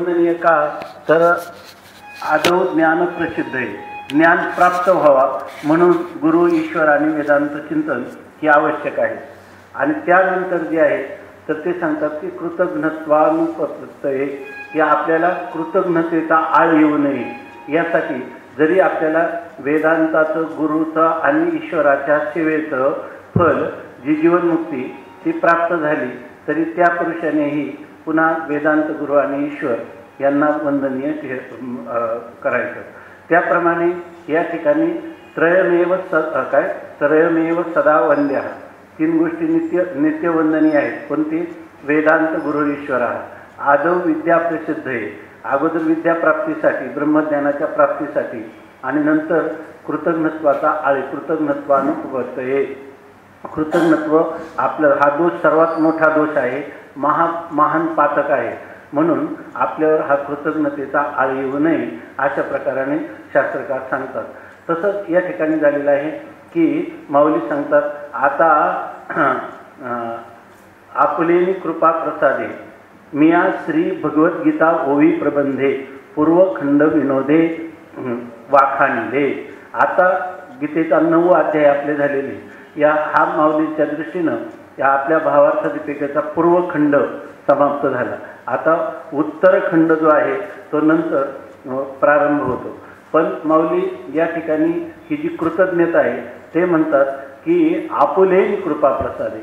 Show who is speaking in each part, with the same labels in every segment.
Speaker 1: वंदनीय का तर आदौ ज्ञान प्रसिद्ध आहे. ज्ञान प्राप्त व्हावा म्हणून गुरु ईश्वर आणि वेदांत चिंतन हे आवश्यक आहे. आणि त्यानंतर जे आहे तर ते सांगतात की कृतज्ञत्वानुपत्तये, हे आपल्याला कृतज्ञतेचा आळ येऊ नये यासाठी जरी आपल्याला वेदांताचं गुरुचं आणि ईश्वराच्या सेवेचं फल जी जीवनमुक्ती ती प्राप्त झाली तरी त्या पुरुषानेही पुन्हा वेदांत गुरु आणि ईश्वर यांना वंदनीय करायचं. त्याप्रमाणे या ठिकाणी त्रयमेव सदा वंद्या, 3 गोष्टी नित्यवंदनीय आहेत. कोणती? वेदांत गुरु ईश्वर, आदौ विद्या प्रसिद्ध आहे, अगोदर विद्याप्राप्तीसाठी ब्रह्मज्ञानाच्या प्राप्तीसाठी, आणि नंतर कृतज्ञत्वाचा आळे, कृतज्ञत्वानुपत्तये. कृतज्ञत्व आपलं हा दोष सर्वात मोठा दोष आहे, महान पातक आहे. म्हणून आपल्यावर हा कृतज्ञतेचा आळ येऊ नये अशा प्रकाराने शास्त्रकार सांगतात. तसंच या ठिकाणी झालेलं आहे की माऊली सांगतात आता आपलेनी कृपा प्रसादे मिया श्री भगवद्गीता ओवी प्रबंधे पूर्वखंड विनोदे वाखाणले. आता गीतेचा 9वा अध्याय आपले झालेले या हा माऊलीच्या दृष्टीनं या आपल्या भावार्थ दीपिकेचा पूर्वखंड समाप्त झाला. आता उत्तरखंड जो आहे तो नंतर प्रारंभ होतो. पण माऊली या ठिकाणी ही जी कृतज्ञता आहे ते म्हणतात की आपुलेनी कृपा प्रसादे,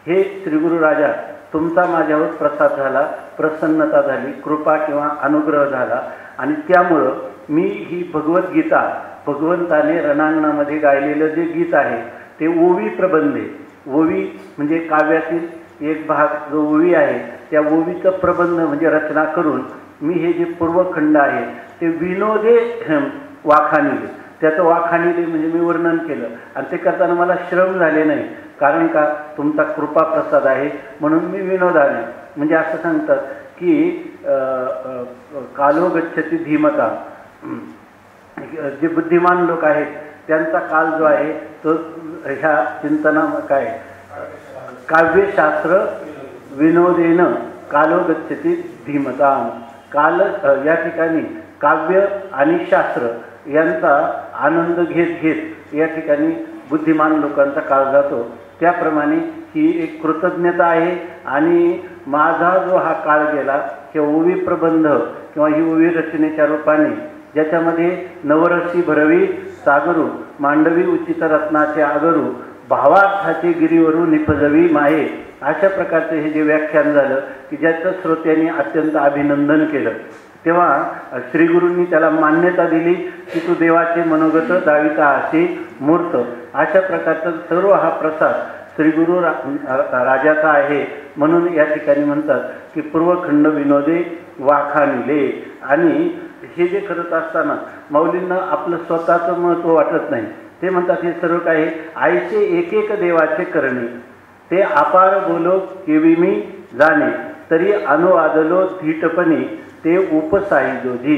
Speaker 1: हे श्रीगुरु राजा तुमचा माझ्यावर प्रसाद झाला, प्रसन्नता झाली, कृपा किंवा अनुग्रह झाला, आणि त्यामुळं मी ही भगवद्गीता भगवंताने रणांगणामध्ये गायलेलं जे गीत आहे ते ओवी प्रबंधे, ओवी म्हणजे काव्यातील एक भाग जो ओवी आहे त्या ओवीचं प्रबंध म्हणजे रचना करून मी हे जे पूर्वखंड आहे ते विनोदे वाखाणिले, त्याचं वाखाणिले म्हणजे मी वर्णन केलं, आणि ते करताना मला श्रम झाले नाही. कारण का? तुमचा कृपा प्रसाद आहे म्हणून मी विनोदाने, म्हणजे असं सांगतात की कालो गच्छति धीमता, जे बुद्धिमान लोक आहेत त्यांचा काल जो आहे तो ह्या चिंतना काय काव्यशास्त्र विनोदेन कालो गच्छति धीमता. काल या ठिकाणी काव्य आणि शास्त्र यांचा आनंद घेत घेत या ठिकाणी बुद्धिमान लोकांचा काळ जातो. त्याप्रमाणे ही एक कृतज्ञता आहे. आणि माझा जो हा काळ गेला किंवा ओवी प्रबंध किंवा ही ओवी रचनेच्या रूपाने ज्याच्यामध्ये नवरसी भरवी सागरू मांडवी उचित रत्नाचे आगरू भावार्थाचे गिरीवरू निपजवी माये, अशा प्रकारचे हे जे व्याख्यान झालं की ज्याचं श्रोत्यांनी अत्यंत अभिनंदन केलं. तेव्हा श्रीगुरूंनी त्याला मान्यता दिली की तू देवाचे मनोगत दाविता हाती मूर्त. अशा प्रकारचा सर्व हा प्रसाद श्रीगुरु राजाचा आहे. म्हणून या ठिकाणी म्हणतात की पूर्वखंड विनोदे वाखाणिले. आणि हे जे करत असताना माऊलींना आपलं स्वतःचं महत्त्व वाटत नाही. ते म्हणतात हे सर्व काही आईचे एक एक देवाचे करणे, ते अपार बोलो केवी मी जाणे, तरी अनुवादलो धीटपणे ते उपसाही जोजी.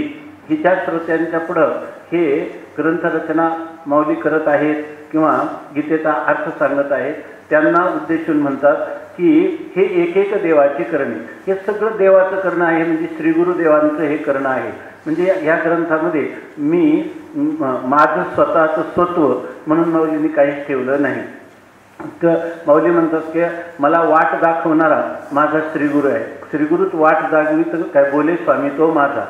Speaker 1: हिच्या श्रोत्यांच्या पुढं हे ग्रंथरचना माऊली करत आहेत किंवा गीतेचा अर्थ सांगत आहेत. त्यांना उद्देशून म्हणतात की हे एक एक देवाचे करणे, हे सगळं देवाचं करणं आहे, म्हणजे श्रीगुरुदेवांचं हे करणं आहे. म्हणजे या ग्रंथामध्ये मी माझं स्वतःचं स्वत्व म्हणून माऊलींनी काहीच ठेवलं नाही. तर माऊली म्हणतात की मला वाट दाखवणारा माझा श्रीगुरु आहे. श्रीगुरूच वाट दाखवी तर काय बोले स्वामी तो माझा.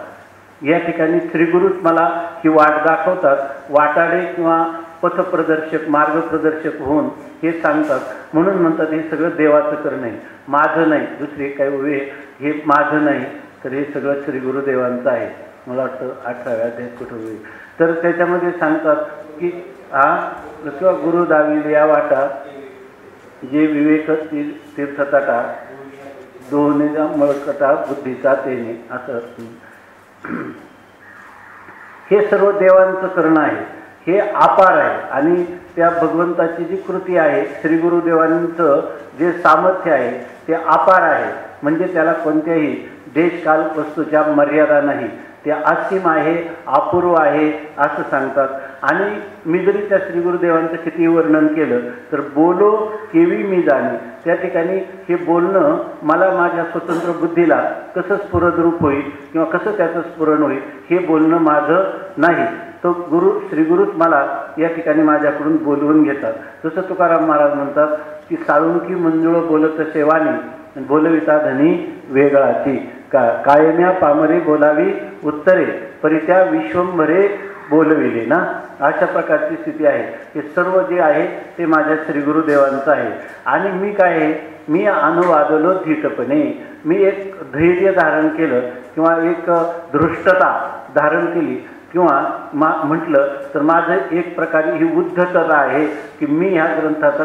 Speaker 1: या ठिकाणी श्रीगुरूच मला ही वाट दाखवतात. वाटाडे किंवा पथप्रदर्शक मार्गप्रदर्शक होऊन हे सांगतात. म्हणून म्हणतात हे सगळं देवाचं करणं आहे, माझं नाही. दुसरे काही उभे हे माझं नाही, तर हे सगळं श्रीगुरुदेवांचं आहे. मला वाटतं 18व्या अध्यायात कुठं होईल तर त्याच्यामध्ये सांगतात की किंवा गुरु दाविले या वाटा जे विवेक तीर्थतटा दोन्हीचा मळकटा बुद्धीचा तेने, असं हे सर्व देवांचं करणं आहे. हे अपार आहे. आणि त्या भगवंताची जी कृती आहे श्रीगुरुदेवांचं जे सामर्थ्य आहे ते अपार आहे. म्हणजे त्याला कोणत्याही देशकाल वस्तूच्या मर्यादा नाही. ते असीम आहे, अपूर्व आहे असं सांगतात. आणि मी जरी त्या श्री गुरुदेवांचं किती वर्णन केलं तर बोलो केवी मी जाणे, त्या ठिकाणी हे बोलणं मला माझ्या स्वतंत्र बुद्धीला कसं स्फुरद्रूप होईल किंवा कसं त्याचं स्फुरण होईल हे बोलणं माझं नाही. तो श्रीगुरूच मला या ठिकाणी माझ्याकडून बोलवून घेतात. जसं तुकाराम महाराज म्हणतात की साळुंकी मंजुळ बोलत सेवानी बोलविता धनी वेगळाची, कायम्या पामरे बोलावी उत्तरे परित्या विश्वंभरे बोलविले ना. अशा प्रकारची स्थिती आहे. हे सर्व जे आहे ते माझ्या श्री गुरुदेवांचं आहे. आणि मी काय आहे, मी अनुवादलो धीटपणे, मी एक धैर्य धारण केलं किंवा एक धृष्टता धारण केली किंवा म्हटलं तर माझं एक प्रकारे ही उद्धतता आहे की मी ह्या ग्रंथाचा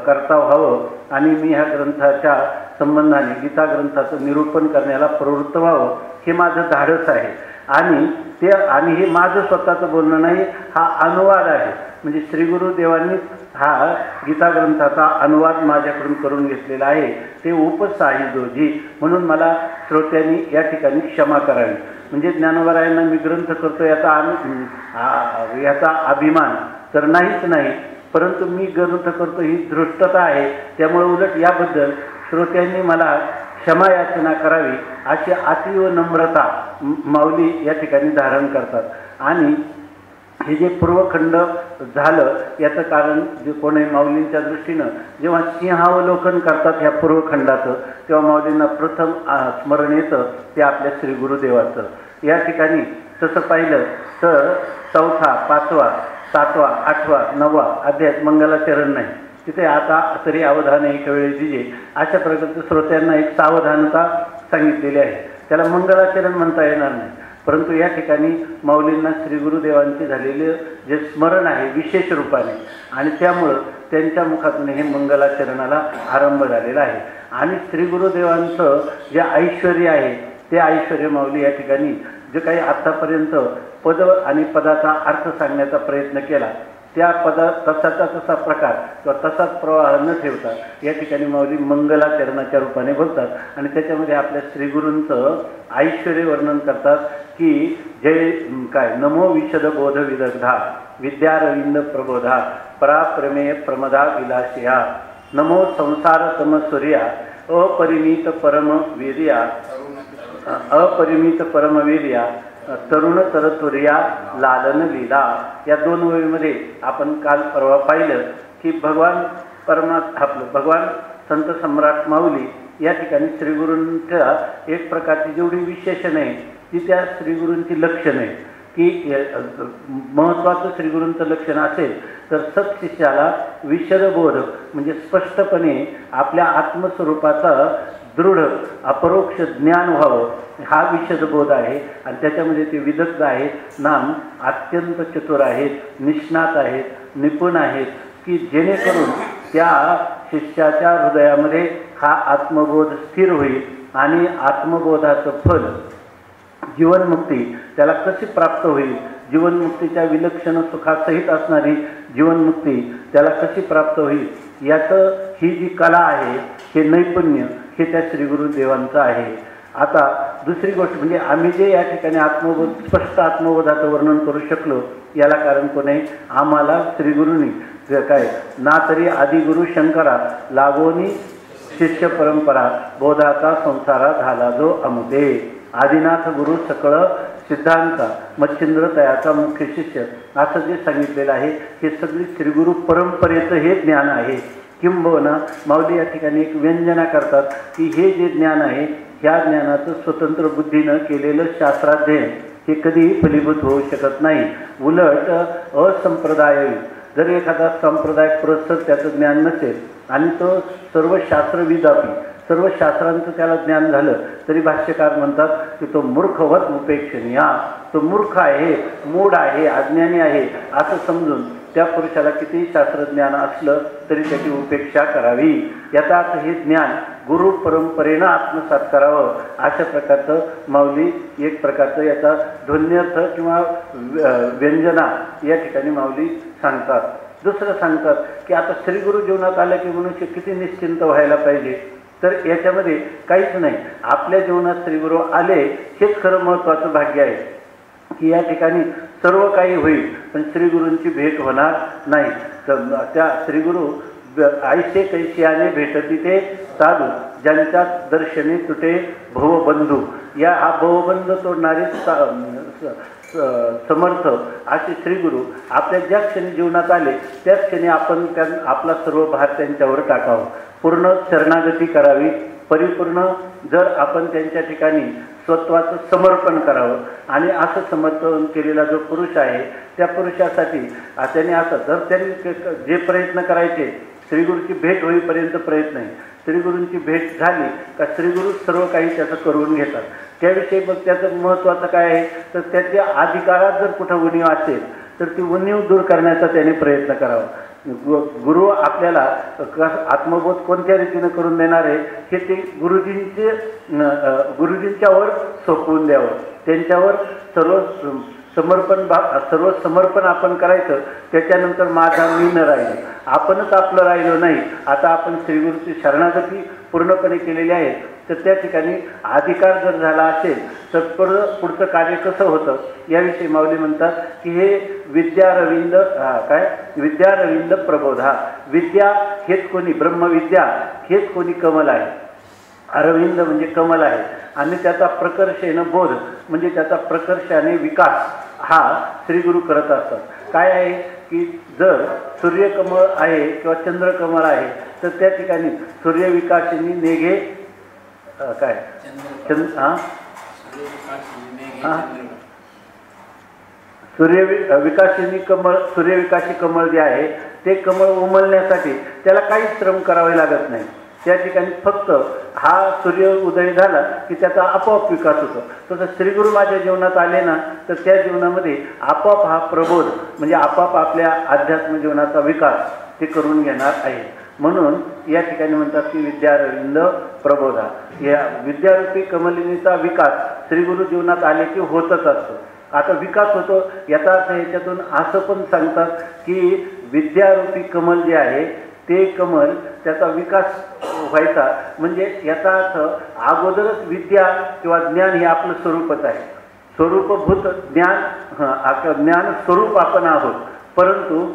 Speaker 1: कर्ता व्हावं आणि मी ह्या ग्रंथाच्या संबंधाने गीता ग्रंथाचं निरूपण करण्याला प्रवृत्त व्हावं, हे माझं धाडस आहे. आणि हे माझं स्वतःचं बोलणं नाही, हा अनुवाद आहे. म्हणजे श्री गुरुदेवांनी हा गीता ग्रंथाचा अनुवाद माझ्याकडून करून घेतलेला आहे. ते उपसाहिजोजी म्हणून मला श्रोत्यांनी या ठिकाणी क्षमा करावी. म्हणजे ज्ञानोबरायांना मी ग्रंथ करतो याचा अभिमान तर नाहीच नाही, परंतु मी ग्रंथ करतो ही धृष्टता आहे. त्यामुळे उलट याबद्दल श्रोत्यांनी मला क्षमा याचना करावी अशी अतीव नम्रता माऊली या ठिकाणी धारण करतात. आणि हे जे पूर्वखंड झालं याचं कारण जे कोणी माऊलींच्या दृष्टीनं जेव्हा सिंहावलोकन करतात ह्या पूर्वखंडाचं, तेव्हा माऊलींना प्रथम स्मरण येतं ते आपल्या श्री गुरुदेवाचं. या ठिकाणी तसं पाहिलं तर 4था, 5वा, 7वा, 8वा, 9वा अध्यायात मंगलाचरण नाही. तिथे आता तरी अवधान एक वेळी दिजे अशा प्रकारचं श्रोत्यांना एक सावधानता सांगितलेली आहे. त्याला मंगलाचरण म्हणता येणार नाही, परंतु या ठिकाणी माऊलींना श्री गुरुदेवांचे झालेले जे स्मरण आहे विशेष रूपाने, आणि त्यामुळं त्यांच्या मुखातून हे मंगलाचरणाला आरंभ झालेला आहे. आणि श्री गुरुदेवांचं जे ऐश्वर्य आहे ते ऐश्वर्य माऊली या ठिकाणी जे काही आत्तापर्यंत पद आणि पदाचा अर्थ सांगण्याचा प्रयत्न केला त्या तसाचा तसा प्रकार किंवा तसाच प्रवाह न ठेवता या ठिकाणी माऊली मंगलाचरणाच्या रूपाने बोलतात. आणि त्याच्यामध्ये आपल्या श्रीगुरूंचं ऐश्वर्य वर्णन करतात की जय काय नमो विशद बोध विदग्धा विद्यारविंद प्रबोधा पराप्रमेय प्रमदा विलासिया नमो संसार तमसूर्या अपरिमित परमवीर्या तरुण तरतुर्या लालन लीला. या 2 ओळीमध्ये आपण काल परवा पाहिलं की भगवान संत सम्राट माऊली या ठिकाणी श्रीगुरूंच्या एक प्रकारची जेवढी विशेषण आहे ती त्या श्रीगुरूंची लक्षण आहे की महत्त्वाचं श्रीगुरूंचं लक्षण असेल तर सत्शिष्याला विशदबोध म्हणजे स्पष्टपणे आपल्या आत्मस्वरूपाचा दृढ अपरोक्ष ज्ञान व्हावं हा विशदबोध आहे. आणि त्याच्यामध्ये ते विदग्ध आहेत, नाम अत्यंत चतुर आहेत, निष्णात आहेत, निपुण आहेत की जेणेकरून त्या शिष्याच्या हृदयामध्ये हा आत्मबोध स्थिर होईल आणि आत्मबोधाचं फल जीवनमुक्ती त्याला कशी प्राप्त होईल, जीवनमुक्तीच्या विलक्षण सुखासहित असणारी जीवनमुक्ती त्याला कशी प्राप्त होईल याचं ही जी कला आहे, हे नैपुण्य हे त्या श्रीगुरुदेवांचं आहे. आता दुसरी गोष्ट म्हणजे आम्ही जे या ठिकाणी स्पष्ट आत्मबोधाचं वर्णन करू शकलो याला कारण कोण आहे, आम्हाला श्रीगुरूंनी काय ना तरी आदिगुरु शंकरा लागोनी शिष्य परंपरा बोधाचा संसारा झाला जो अमुदे आदिनाथ गुरु सकळ सिद्धांता मच्छिंद्र तयाचा मुख्य शिष्य असं जे सांगितलेलं आहे हे सगळी श्रीगुरु परंपरेचं हे ज्ञान आहे. किंबहुना माऊली या ठिकाणी एक व्यंजना करतात की हे जे ज्ञान आहे ह्या ज्ञानाचं स्वतंत्र बुद्धीनं केलेलं शास्त्राध्ययन हे कधीही फलीभूत होऊ शकत नाही. उलट असंप्रदाय जर एखादा संप्रदाय पुरस्तर त्याचं ज्ञान नसेल आणि तो सर्व शास्त्रविदापी सर्व शास्त्रांचं त्याला ज्ञान झालं तरी भाष्यकार म्हणतात की तो मूर्खवत उपेक्षणीय, तो मूर्ख आहे, मूढ आहे, अज्ञानी आहे असं समजून त्या पुरुषाला कितीही शास्त्रज्ञान असलं तरी त्याची उपेक्षा करावी. याचा अर्थ हे ज्ञान गुरु परंपरेनं आत्मसात करावं अशा प्रकारचं माऊली एक प्रकारचं याचा ध्वन्यर्थ किंवा व्यंजना या ठिकाणी माऊली सांगतात. दुसरं सांगतात की आता श्रीगुरु जीवनात आलं की मनुष्य किती निश्चिंत व्हायला पाहिजे, तर याच्यामध्ये काहीच नाही. आपल्या जीवनात श्रीगुरु आले हेच खरं महत्त्वाचं भाग्य आहे की या ठिकाणी सर्व काही होईल, पण श्रीगुरूंची भेट होणार नाही. तर त्या श्रीगुरू ऐसे कैसे आले भेटती ते साधू, ज्यांच्या दर्शनी तुटे भवबंधू. या हा भवबंध तोडणारे समर्थ असे श्रीगुरू आपल्या ज्या क्षणी जीवनात आले त्याच क्षणी आपण आपला सर्व भार त्यांच्यावर टाकावं, पूर्ण शरणागती करावी, परिपूर्ण जर आपण त्यांच्या ठिकाणी स्वत्वाचं समर्पण करावं. आणि असं समर्पण केलेला जो पुरुष आहे त्या पुरुषासाठी त्याने असं जर त्यांनी जे प्रयत्न करायचे श्रीगुरूची भेट होईपर्यंत प्रयत्न आहे, श्रीगुरूंची भेट झाली का श्रीगुरू सर्व काही त्याचं करून घेतात. त्याविषयी मग त्याचं महत्त्वाचं काय आहे तर त्याच्या अधिकारात जर कुठं उणीव असेल तर ती उणीव दूर करण्याचा त्याने प्रयत्न करावा. गुरु आपल्याला आत्मबोध कोणत्या रीतीनं करून देणार आहे हे ते गुरुजींच्यावर सोपवून द्यावं, त्यांच्यावर सर्व समर्पण आपण करायचं. त्याच्यानंतर माझा मी न राहिलो, आपणच आपलं राहिलो नाही. आता आपण श्रीगुरूची शरणागती पूर्णपणे केलेली आहे, तर त्या ठिकाणी अधिकार जर झाला असेल तर पुढचं कार्य कसं होतं याविषयी माऊली म्हणतात की हे विद्या रविंद विद्या रविंद प्रबोधा. विद्या हेच कोणी ब्रह्मविद्या हेच कोणी कमल आहे, अरविंद म्हणजे कमल आहे, आणि त्याचा प्रकर्षेनं बोध म्हणजे त्याचा प्रकर्षाने विकास हा श्रीगुरू करत असतात. काय आहे की जर सूर्यकमळ आहे किंवा चंद्रकमळ आहे तर त्या ठिकाणी सूर्यविकासिनी नेघे सूर्यविकासिनी कमळ, सूर्यविकासी कमळ जे आहे ते कमळ उमलण्यासाठी त्याला काहीच श्रम करावे लागत नाही. त्या ठिकाणी फक्त हा सूर्य उदय झाला की त्याचा आपोआप विकास होतो. तसं श्रीगुरू माझ्या जीवनात आले ना तर त्या जीवनामध्ये आपोआप हा प्रबोध म्हणजे आपोआप आपल्या अध्यात्म जीवनाचा विकास ते करून घेणार आहे. म्हणून या ठिकाणी म्हणतात की विद्यारविंद प्रबोधा. या विद्यारूपी कमलिनीचा विकास श्रीगुरू जीवनात आले की होतच असतो. आता विकास होतो याचा अर्थ याच्यातून असं पण सांगतात की विद्यारूपी कमल जे आहे ते कमल त्याचा विकास व्हायचा म्हणजे याचा अर्थ अगोदरच विद्या किंवा ज्ञान हे आपलं स्वरूपच आहे. स्वरूपभूत ज्ञान स्वरूप आपण आहोत. परंतु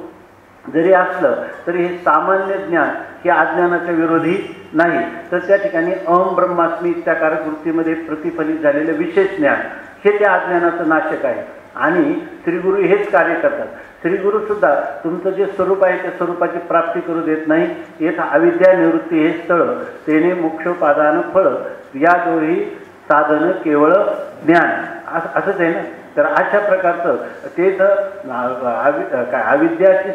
Speaker 1: जरी असलं तरी हे सामान्य ज्ञान हे अज्ञानाच्या विरोधी नाही. तर त्या ठिकाणी अहम ब्रह्मास्मी इत्याकारक वृत्तीमध्ये प्रतिफलित झालेलं विशेष ज्ञान हे त्या अज्ञानाचं नाशक आहे. आणि श्रीगुरू हेच कार्य करतात. श्रीगुरूसुद्धा तुमचं जे स्वरूप आहे त्या स्वरूपाची प्राप्ती करू देत नाही. येथ अविद्या निवृत्ती हे स्थळ तेने मोक्षोपादान फळ या दोही साधन केवळ ज्ञान असंच आहे ना. तर अशा प्रकारचं तेच अविद्याची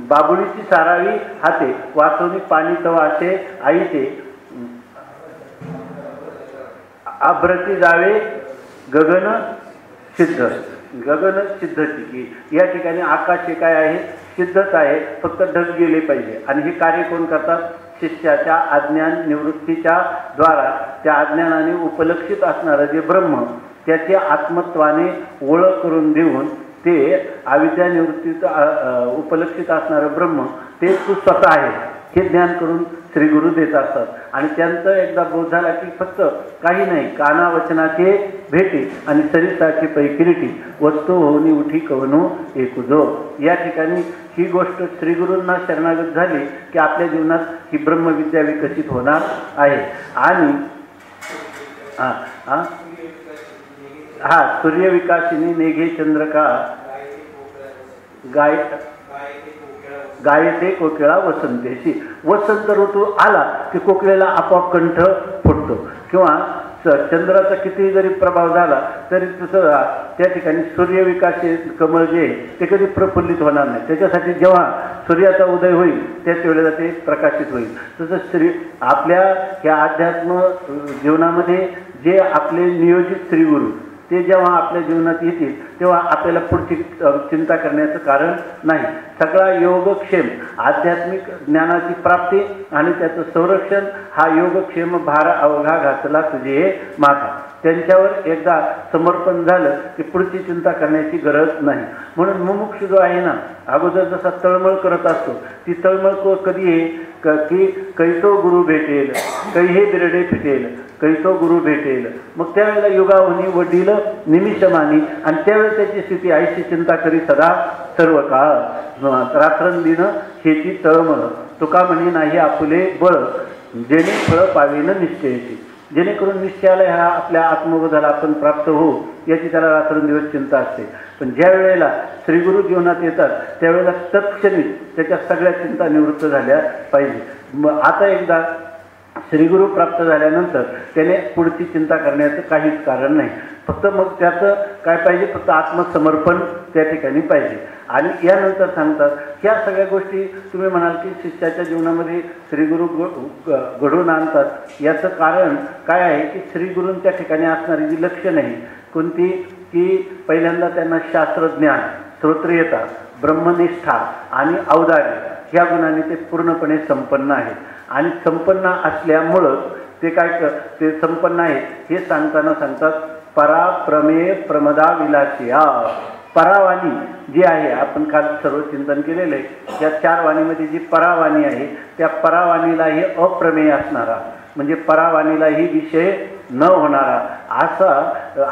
Speaker 1: बाबुळीची सारावी हाते वाचवणी पाणी तव असे आईते अभ्रती जावे गगन सिद्ध. गगन सिद्धची की या ठिकाणी आकाश हे काय आहे सिद्धच आहे, फक्त ढग गेले पाहिजे. आणि हे कार्य कोण करतात शिष्याच्या अज्ञान निवृत्तीच्या द्वारा त्या अज्ञानाने उपलक्षित असणारं जे ब्रह्म त्याचे आत्मत्वाने ओळख करून देऊन ते अविद्या निवृत्तीचं उपलक्षित असणारं ब्रह्म ते तू स्वतः आहे हे ज्ञान करून श्रीगुरू देत असतात. आणि त्यांचं एकदा बोध झाला की फक्त काही नाही काना वचनाचे भेटी आणि सरिताची पैकिरीटी वस्तू होऊनी उठी कवनू एकूजो. या ठिकाणी ही गोष्ट श्रीगुरूंना शरणागत झाली की आपल्या जीवनात ही ब्रह्मविद्या विकसित होणार आहे. आणि सूर्यविकासिनी नेघे चंद्रका गायते कोकिळा वसंतेशी. वसंत ऋतू आला की कोकिळेला आपोआप कंठ फुटतो. किंवा चंद्राचा कितीही जरी प्रभाव झाला तरी तसं त्या ठिकाणी सूर्यविकासी कमळ जे ते कधी प्रफुल्लित होणार नाही. त्याच्यासाठी जेव्हा सूर्याचा उदय होईल त्याच वेळेला ते प्रकाशित होईल. तसं आपल्या ह्या अध्यात्म जीवनामध्ये जे आपले नियोजित श्रीगुरू ते जेव्हा आपल्या जीवनात येतील तेव्हा आपल्याला पुढची चिंता करण्याचं कारण नाही. सगळा योगक्षेम आध्यात्मिक ज्ञानाची प्राप्ती आणि त्याचं संरक्षण हा योगक्षेम भार अवघा घातला तुझे हे माथा. त्यांच्यावर एकदा समर्पण झालं की पुढची चिंता करण्याची गरज नाही. म्हणून मुमुक्ष जो आहे ना अगोदर जसा तळमळ करत असतो ती तळमळ कधी आहे की कैसो गुरु भेटेल, कै हे बिरडे फिटेल, कैसो गुरु भेटेल. मग त्यावेळेला युगावनी वडील निमिषमानी, आणि त्यावेळेस त्याची स्थिती आईची चिंता करी सदा सर्व काळ. रात्रंदिन हेची तळमळ, तुका म्हणी नाही आपुले बळ, जेणे फळ पावेन निश्चयाची. जेणेकरून निश्चयाला ह्या आपल्या आत्मबोधाला आपण प्राप्त होऊ याची त्याला रात्रंदिवस चिंता असते. पण ज्या वेळेला श्रीगुरु जीवनात येतात त्यावेळेला तत्क्षणी त्याच्या सगळ्या चिंता निवृत्त झाल्या पाहिजे. मग आता एकदा श्रीगुरु प्राप्त झाल्यानंतर त्याने पुढची चिंता करण्याचं काहीच कारण नाही. फक्त मग त्याचं काय पाहिजे, फक्त आत्मसमर्पण त्या ठिकाणी पाहिजे. आणि यानंतर सांगतात ह्या सगळ्या गोष्टी तुम्ही म्हणाल की शिष्याच्या जीवनामध्ये श्रीगुरु घडवून आणतात. याचं कारण काय आहे की श्रीगुरूंच्या ठिकाणी असणारी जी लक्षणं आहे कोणती, की पहिल्यांदा त्यांना शास्त्रज्ञान, श्रोत्रियता, ब्रह्मनिष्ठा आणि औदार्य ह्या गुणांनी ते पूर्णपणे संपन्न आहेत. आणि संपन्न असल्यामुळं ते ते संपन्न आहेत हे सांगतात पराप्रमेय प्रमदा विलासिया. परावाणी जी आहे, आपण काल सर्व चिंतन केलेलं आहे, त्या 4 वाणीमध्ये जी परावाणी आहे त्या परावाणीलाही अप्रमेय असणारा, म्हणजे परावाणीलाही विषय न होणारा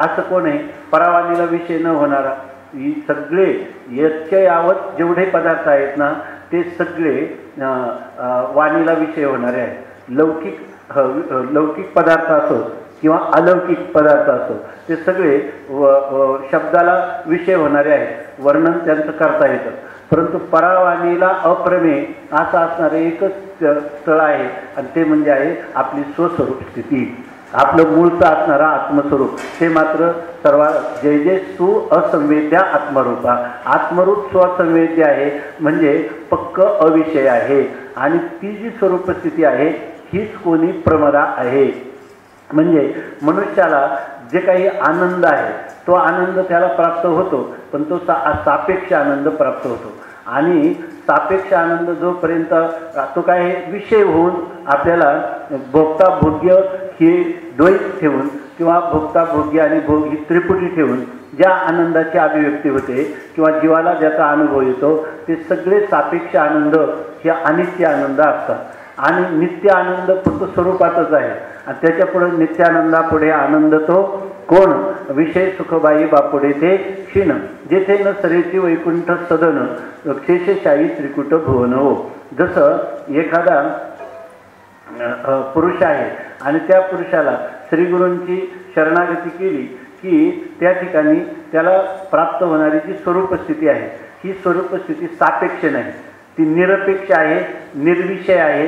Speaker 1: असं कोण आहे? परावाणीला विषय न होणारा. ही सगळे याच्या यावत जेवढे पदार्थ आहेत ना ते सगळे वाणीला विषय होणारे आहेत. लौकिक पदार्थ असो किंवा अलौकिक पदार्थ असो ते सगळे शब्दाला विषय होणारे आहेत. वर्णन त्यांचं करता येतं. परंतु परावाणीला अप्रमेय असं असणारे एकच स्थळ आहे आणि ते म्हणजे आहे आपली स्वस्वरूप स्थिती, आपलं मूळचं असणारा आत्मस्वरूप. ते मात्र जय जय सु असंवेद्या आत्मरूपा. आत्मरूप स्वसंवेद्य आहे म्हणजे पक्क अविषय आहे. आणि ती जी स्वरूप स्थिती आहे हीच कोणी प्रमदा आहे. म्हणजे मनुष्याला जे काही आनंद आहे तो आनंद त्याला प्राप्त होतो, पण तो सापेक्ष आनंद प्राप्त होतो. आणि सापेक्ष आनंद जोपर्यंत तो काय विषय होऊन आपल्याला भोगता भोग्य हे द्वैत ठेवून किंवा भोगता भोग्य आणि भोग ही त्रिपुटी ठेवून ज्या आनंदाची अभिव्यक्ती होते किंवा जीवाला ज्याचा अनुभव येतो ते सगळे सापेक्ष आनंद हे अनित्य आनंद असतात. आणि नित्य आनंद फक्त स्वरूपातच आहे. आणि त्याच्यापुढे नित्यानंदापुढे आनंद तो कोण? विषय सुखबाई बापुढे ते क्षीण, जेथे न सरेची वैकुंठ सदन, शेषशाही त्रिकुट भुवन हो. जसं एखादा पुरुष आहे आणि त्या पुरुषाला श्रीगुरूंची शरणागती केली की त्या ठिकाणी त्याला प्राप्त होणारी जी स्वरूप स्थिती आहे ही स्वरूप स्थिती सापेक्ष नाही, ती निरपेक्ष आहे, निर्विषय आहे,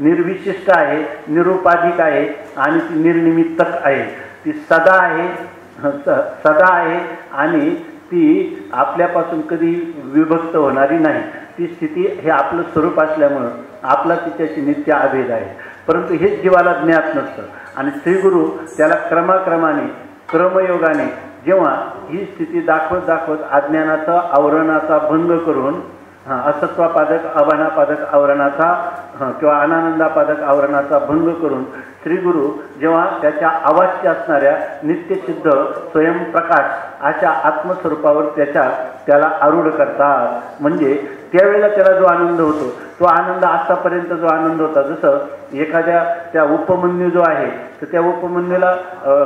Speaker 1: निर्विशिष्ट आहे, निरुपाधिक आहे आणि ती निर्निमित्तक आहे. ती सदा आहे आणि ती आपल्यापासून कधी विभक्त होणारी नाही. ती स्थिती हे आपलं स्वरूप असल्यामुळं आपला तिच्याशी नित्य अभेद आहे. परंतु हेच जीवाला ज्ञात नसतं. आणि श्रीगुरू त्याला क्रमाक्रमाने क्रमयोगाने जेव्हा ही स्थिती दाखवत अज्ञानाचा आवरणाचा भंग करून असत्वापादक अभानापादक आवरणाचा किंवा अनानंदापादक आवरणाचा भंग करून श्रीगुरू जेव्हा त्याच्या अवाच्य असणाऱ्या नित्यसिद्ध स्वयंप्रकाश अशा आत्मस्वरूपावर त्याला आरूढ करतात. म्हणजे त्यावेळेला त्याला जो आनंद होतो तो आनंद आतापर्यंत जो आनंद होता, जसं एखाद्या त्या उपमन्यू जो आहे तर त्या उपमन्यूला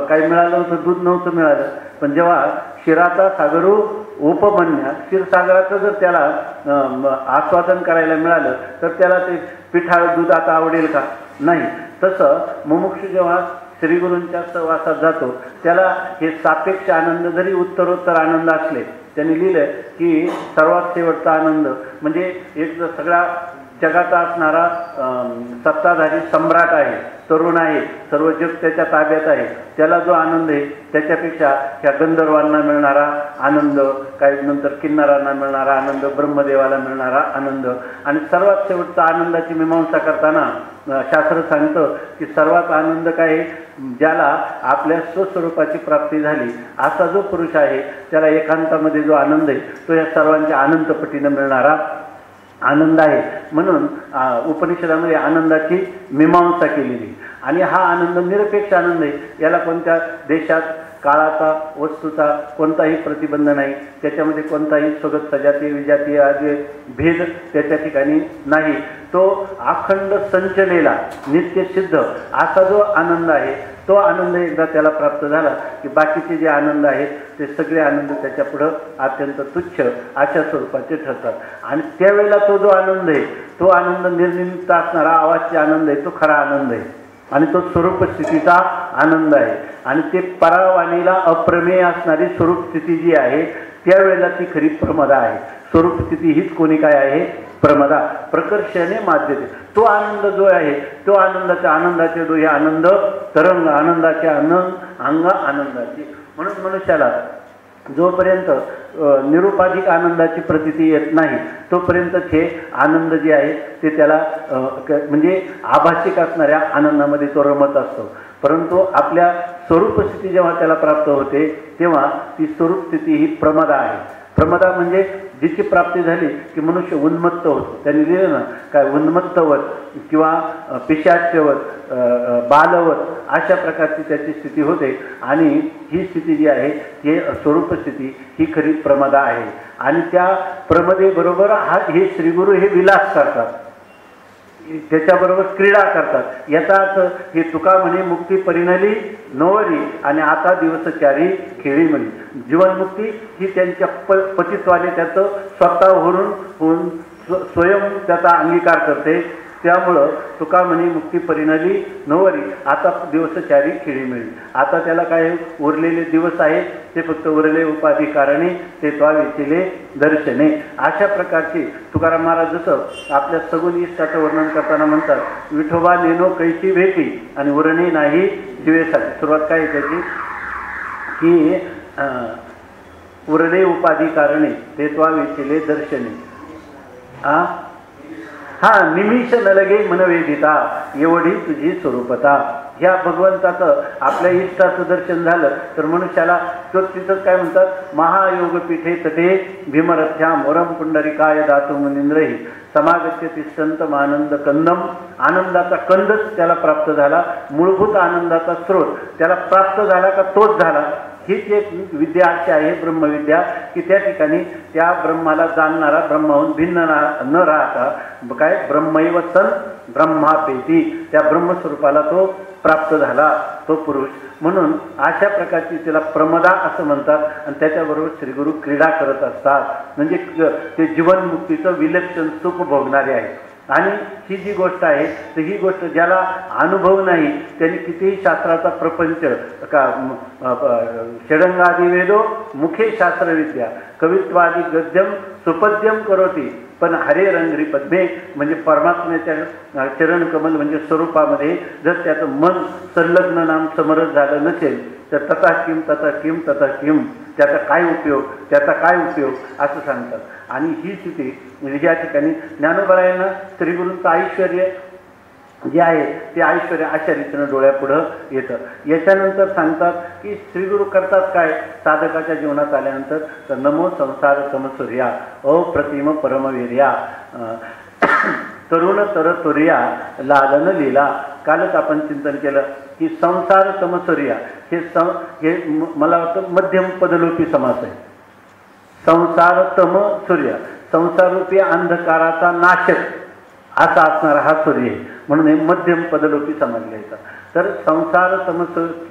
Speaker 1: काही मिळालं होतं, दूध नव्हतं मिळालं. पण जेव्हा क्षीराचा सागरू उपमन्या, क्षीरसागराचं जर त्याला आस्वादन करायला मिळालं तर त्याला ते पिठाळ दूध आता आवडेल का? नाही. तसं मुमुक्षू जेव्हा श्रीगुरूंच्या सहवासात जातो त्याला हे सापेक्ष आनंद जरी उत्तरोत्तर आनंद असले, त्यांनी लिहिलं की सर्वात शेवटचा आनंद म्हणजे एक सगळ्या जगाचा असणारा सत्ताधारी सम्राट आहे, तरुण आहे, सर्व जग त्याच्या ताब्यात आहे, त्याला जो आनंद आहे त्याच्यापेक्षा ह्या गंधर्वांना मिळणारा आनंद, काही नंतर किन्नरांना मिळणारा आनंद, ब्रह्मदेवाला मिळणारा आनंद, आणि सर्वात शेवटचा आनंदाची मीमांसा करताना शास्त्र सांगतं की सर्वात आनंद काय, ज्याला आपल्या स्वस्वरूपाची प्राप्ती झाली असा जो पुरुष आहे त्याला एकांतामध्ये जो आनंद आहे तो या सर्वांच्या अनंतपटीनं मिळणारा आनंद आहे. म्हणून उपनिषदामध्ये आनंदाची मीमांसा केलेली. आणि हा आनंद निरपेक्ष आनंद आहे. याला कोणत्या देशात काळाचा वस्तूचा कोणताही प्रतिबंध नाही, त्याच्यामध्ये कोणताही स्वगत सजातीय विजातीय आदी भेद त्याच्या ठिकाणी नाही. तो अखंड संचलेला नित्यसिद्ध असा जो आनंद आहे, तो आनंद एकदा त्याला प्राप्त झाला की बाकीचे जे आनंद आहेत ते सगळे आनंद त्याच्या पुढं अत्यंत तुच्छ अशा स्वरूपाचे ठरतात. आणि त्यावेळेला तो जो आनंद आहे, तो आनंद निर्निमित्त असणारा आवाजचा आनंद आहे, तो खरा आनंद आहे आणि तो स्वरूप स्थितीचा आनंद आहे. आणि ते परावाणीला अप्रमेय असणारी स्वरूप स्थिती जी आहे त्यावेळेला ती खरी प्रमदा आहे. स्वरूप स्थिती हीच कोणी काय आहे? प्रमदा. प्रकर्षाने माध्यते तो आनंद जो आहे, तो आनंदाचे डोळे आनंद तरंग, आनंदाचे अंग आनंदाचे. म्हणून मनुष्याला जोपर्यंत निरुपाधिक आनंदाची प्रतीती येत नाही तोपर्यंत हे आनंद जे आहे ते त्याला म्हणजे आभासिक असणाऱ्या आनंदामध्ये तो रमत असतो. परंतु आपल्या स्वरूप स्थिती जेव्हा त्याला प्राप्त होते तेव्हा ती स्वरूप स्थिती ही प्रमदा आहे. प्रमदा म्हणजे जिची प्राप्ती झाली की मनुष्य उन्मत्त होतो. त्यांनी लिहिलं ना काय, उन्मत्तवत किंवा पिशाच्यवत बालवत अशा प्रकारची त्याची स्थिती होते. आणि ही स्थिती जी आहे ही स्वरूप स्थिती ही खरी प्रमदा आहे. आणि त्या प्रमदेबरोबर हे श्रीगुरु हे विलास करतात, त्याच्याबरोबर क्रीडा करतात. याचा अर्थ हे तुका म्हणे मुक्ती परिणली नवरी आणि आता दिवसचारी खेळी म्हणे. जीवनमुक्ती ही त्यांच्या पतित्वाने त्याचं स्वतः होऊन स्वयं त्याचा अंगीकार करते. त्यामुळं तुका म्हणे मुक्ती परिणली नवरी आता दिवसचारी खेळी मिळी. आता त्याला काय उरलेले दिवस आहेत ते फक्त उरले उपाधी कारणे ते त्वावेचिले दर्शने. अशा प्रकारची तुकाराम महाराज जसं आपल्या सगुण इष्टाचं वर्णन करताना म्हणतात, विठोबा नेनो कैची भेटी आणि उरणे नाही जीवेसाठी. सुरुवात काय त्याची की उरले उपाधी कारणे ते त्वावेचिले दर्शने. निमिष न लगे मनवेदिता एवढी तुझी स्वरूपता. ह्या भगवंताचं आपल्या इष्टाचं दर्शन झालं तर मनुष्याला तो तिथं काय म्हणतात, महायोग पीठे तटे भीमरथ्याम वरम पुंडरिकाय दातु मुनींद्रही समागत्य तिष्ठंतम आनंद कंदम. आनंदाचा कंदच त्याला प्राप्त झाला, मूलभूत आनंदाचा स्रोत त्याला प्राप्त झाला का तोच झाला. हीच एक विद्या अशी आहे ब्रह्मविद्या की त्या ठिकाणी त्या ब्रह्माला जाणणारा ब्रह्माहून भिन्न न राहता काय ब्रह्मैव सन ब्रह्मापेती त्या ब्रह्मस्वरूपाला तो प्राप्त झाला तो पुरुष. म्हणून अशा प्रकारची तिला प्रमदा असं म्हणतात. आणि त्याच्याबरोबर श्रीगुरु क्रीडा करत असतात, म्हणजे ते जीवनमुक्तीचं विलक्षण सुख भोगणारे आहे. आणि ही जी गोष्ट आहे तर ही गोष्ट ज्याला अनुभव नाही त्यांनी कितीही शास्त्राचा प्रपंच का षडंगादी वेदो मुखे शास्त्रविद्या कवित्वादी गद्यम सुपद्यम करोती पण हरे रंगरी पद्मे म्हणजे परमात्म्याच्या चरणकमल म्हणजे स्वरूपामध्ये जर त्याचं मन संलग्न नाम समरस झालं नसेल तर तथा किम तथा किम तथा किम त्याचा काय उपयोग असं सांगतात. आणि ही स्थिती म्हणजे या ठिकाणी ज्ञानोबरायांना श्रीगुरूंचं ऐश्वर्य जे आहे ते ऐश्वर्य अशा रीतीनं डोळ्यापुढं येतं. याच्यानंतर सांगतात की श्रीगुरु करतात काय साधकाच्या जीवनात आल्यानंतर, तर नमो संसार समसूर्या अप्रतिम परमवीर्या तरुण तरतुर्या लालन लीला. कालच आपण चिंतन केलं की संसार समसूर्या हे मला वाटतं मध्यम पदलोपी समास आहे. संसार तम सूर्य संसाररूपी अंधकाराचा नाशक असा असणारा हा सूर्य आहे, म्हणून हे मध्यम पदलोपी समास घ्यायचा. तर संसार तम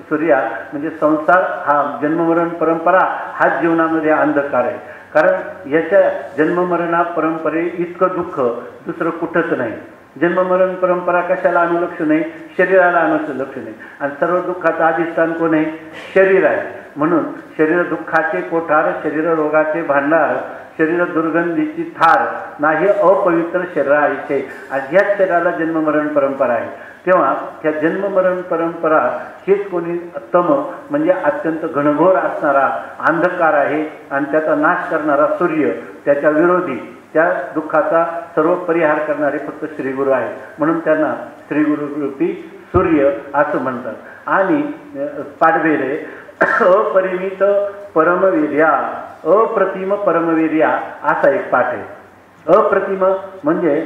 Speaker 1: सूर्या म्हणजे संसार हा जन्ममरण परंपरा हा जीवनामध्ये अंधकार आहे. कारण याच्या जन्ममरणा परंपरे इतकं दुःख दुसरं कुठंच नाही. जन्ममरण परंपरा कशाला अनुलक्ष नाही, शरीराला अनुलक्ष नाही. आणि सर्व दुःखाचं अधिष्ठान कोण आहे? शरीर आहे. म्हणून शरीर दुःखाचे कोठार, शरीर रोगाचे भांडार, शरीर दुर्गंधीची थार नाही अपवित्र शरीराचे. आणि ह्याच शरीराला जन्ममरण परंपरा आहे. तेव्हा त्या जन्ममरण परंपरा हेच कोणी तम म्हणजे अत्यंत घनघोर असणारा अंधकार आहे. आणि त्याचा नाश करणारा सूर्य, त्याच्या विरोधी त्या दुःखाचा सर्व परिहार करणारे फक्त श्रीगुरु आहे. म्हणून त्यांना श्रीगुरुरूपी सूर्य असं म्हणतात. आणि पाडवेले अपरिमित परमवीर्या अप्रतिम परमवीर्या असा एक पाठ आहे. अप्रतिम म्हणजे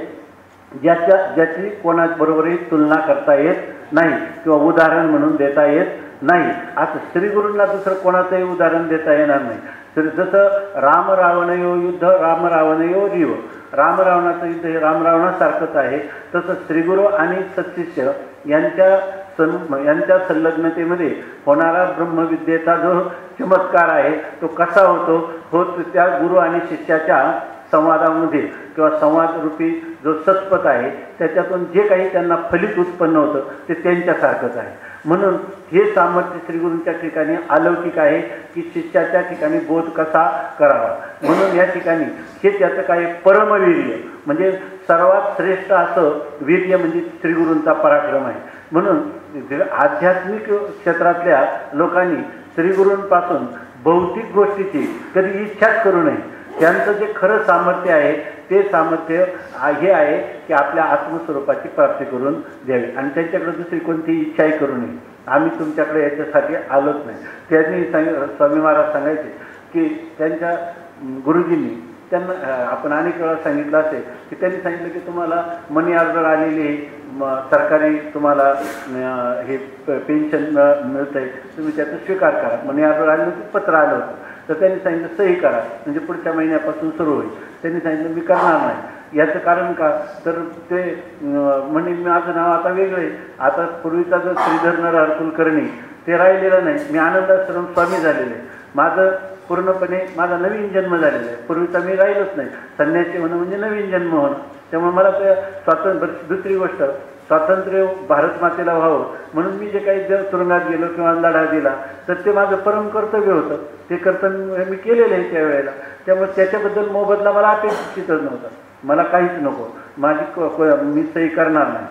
Speaker 1: ज्याची कोणाबरोबरही तुलना करता येत नाही किंवा उदाहरण म्हणून देता येत नाही. असं श्रीगुरूंना दुसरं कोणाचंही उदाहरण देता येणार नाही. जसं राम रावणयो युद्ध राम रावणयो रिव, राम रावणाचं युद्ध हे राम रावणासारखंच आहे. तसं श्रीगुरू आणि सत्शिष्य यांच्या संलग्नतेमध्ये होणारा ब्रह्मविद्येचा जो चमत्कार आहे तो कसा होत त्या गुरु आणि शिष्याच्या संवादामध्ये किंवा संवादरूपी जो सत्पथ आहे त्याच्यातून जे काही त्यांना फलित उत्पन्न होतं ते त्यांच्यासारखंच आहे. म्हणून हे सामर्थ्य श्रीगुरूंच्या ठिकाणी अलौकिक आहे की शिष्याच्या ठिकाणी बोध कसा करावा. म्हणून या ठिकाणी हे त्याचं काय परमवीर्य म्हणजे सर्वात श्रेष्ठ असं वीर्य म्हणजे श्रीगुरूंचा पराक्रम आहे. म्हणून आध्यात्मिक क्षेत्रातल्या लोकांनी श्रीगुरूंपासून भौतिक गोष्टीची कधी इच्छाच करू नये. त्यांचं जे खरं सामर्थ्य आहे ते सामर्थ्य हे आहे की आपल्या आत्मस्वरूपाची प्राप्ती करून द्यावी आणि त्यांच्याकडे दुसरी कोणतीही इच्छाही करू नये. आम्ही तुमच्याकडे याच्यासाठी आलोच नाही. त्यांनी स्वामी महाराज सांगायचे की त्यांच्या गुरुजींनी त्यांना आपण अनेक वेळा सांगितलं असेल की त्यांनी सांगितलं की तुम्हाला मनी ऑर्डर आलेली सरकारी तुम्हाला हे पेन्शन मिळतं आहे, तुम्ही त्याचा स्वीकार करा. मनी ऑर्डर आली होती, पत्र आलं होतं, तर त्यांनी सांगितलं सही करा म्हणजे पुढच्या महिन्यापासून सुरू होईल. त्यांनी सांगितलं मी करणार नाही. याचं कारण का तर ते म्हणे माझं नाव आता वेगळं आहे. आता पूर्वीचा जो श्रीधर नरहर कुलकर्णी ते राहिलेलं नाही. मी आनंदाश्रम स्वामी झालेले आहे. माझं पूर्णपणे माझा नवीन जन्म झालेला आहे. पूर्वीचा मी राहिलोच नाही. संन्यासी होणं म्हणजे नवीन जन्म होणं. त्यामुळे मला त्या स्वातंत्र्य दुसरी गोष्ट स्वातंत्र्य भारत मातेला व्हावं म्हणून मी जे काही जर तुरुंगात गेलो किंवा लढा दिला तर ते माझं परम कर्तव्य होतं. ते कर्तव्य मी केलेलं आहे त्यावेळेला. त्यामुळे त्याच्याबद्दल मोबदला मला अपेक्षितच नव्हता. मला काहीच नको, मी सही करणार नाही.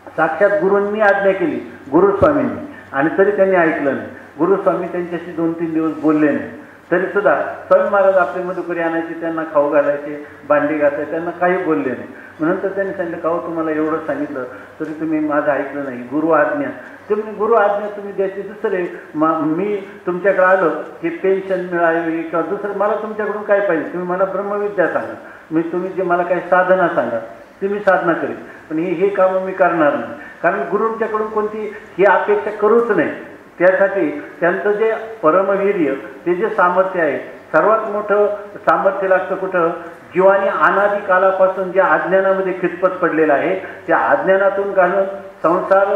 Speaker 1: साक्षात गुरूंनी आज्ञा केली गुरुस्वामींनी आणि तरी त्यांनी ऐकलं नाही. गुरुस्वामी त्यांच्याशी 2-3 दिवस बोलले नाही. तरीसुद्धा स्वामी महाराज आपले मधुकरी आणायचे, त्यांना खाऊ घालायचे, भांडी घासायचे, त्यांना काही बोलले नाही. म्हणून तर त्यांनी सांगितलं का हो तुम्हाला एवढं सांगितलं तरी तुम्ही माझं ऐकलं नाही. गुरु आज्ञा तुम्ही गुरु आज्ञा तुम्ही द्यायची. दुसरे मी तुमच्याकडे आलो की पेन्शन मिळावी किंवा दुसरं मला तुमच्याकडून काय पाहिजे. तुम्ही मला ब्रह्मविद्या सांगा, तुम्ही जे मला काही साधना सांगा ती मी साधना करेन. पण हे कामं मी करणार नाही. कारण गुरूंच्याकडून कोणती ही अपेक्षा करूच नाही. त्यासाठी त्यांचं जे परमवीर्य ते जे सामर्थ्य आहे सर्वात मोठं सामर्थ्य लागतं कुठं. जीवाने अनादी कालापासून ज्या अज्ञानामध्ये खितपत पडलेला आहे त्या अज्ञानातून घालून संसार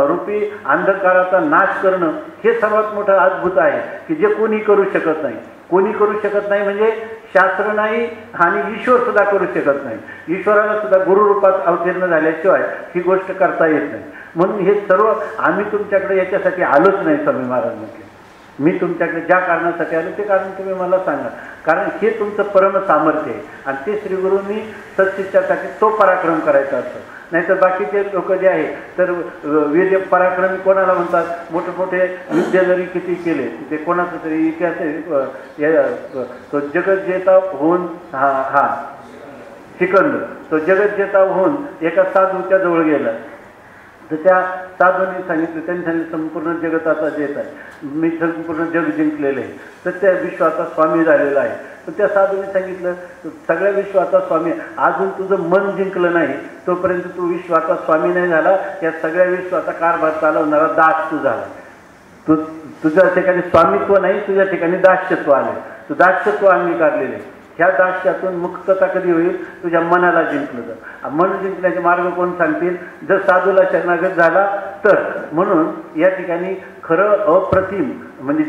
Speaker 1: रूपी अंधकाराचा नाश करणं हे सर्वात मोठं अद्भुत आहे की जे कोणी करू शकत नाही. कोणी करू शकत नाही म्हणजे शास्त्र नाही आणि ईश्वर सुद्धा करू शकत नाही. ईश्वराला सुद्धा गुरुरूपात अवतीर्ण झाल्याशिवाय ही गोष्ट करता येत नाही. म्हणून हे सर्व आम्ही तुमच्याकडे याच्यासाठी आलोच नाही. स्वामी महाराज म्हटले मी तुमच्याकडे ज्या कारणासाठी आलो ते कारण तुम्ही मला सांगा. कारण हे तुमचं परम सामर्थ्य आहे आणि ते श्रीगुरूंनी सत्शिष्यासाठी तो पराक्रम करायचा असतो. नाहीतर बाकीचे लोक जे आहे तर वीर्य पराक्रमी कोणाला म्हणतात. मोठे मोठे युद्ध जरी किती केले ते कोणाचं तरी इतिहास तो जगज्जेता होऊन हा सिकंदर तो जगज्जेता होऊन एका साधूच्या जवळ गेला. तर त्या साधूंनी सांगितलं, त्यांनी सांगितलं संपूर्ण जगताचा जेत आहे, मी संपूर्ण जग जिंकलेलं आहे, तर त्या विश्वाचा स्वामी झालेला आहे. तर त्या साधूंनी सांगितलं सगळ्या विश्वाचा स्वामी, अजून तुझं मन जिंकलं नाही तोपर्यंत तू विश्वाचा स्वामी नाही झाला. या सगळ्या विश्वाचा कारभार चालवणारा दास तू झाला. तुझ्या ठिकाणी स्वामित्व नाही, तुझ्या ठिकाणी दास्यत्व आले. तू दास्यत्व अंगीकारलेले. ह्या दास्यातून मुक्तता कधी होईल तुझ्या मनाला जिंकलं तर. मन जिंकण्याचे मार्ग कोण सांगतील जर साधूला शरणागत झाला तर. म्हणून या ठिकाणी खरं अप्रतिम म्हणजे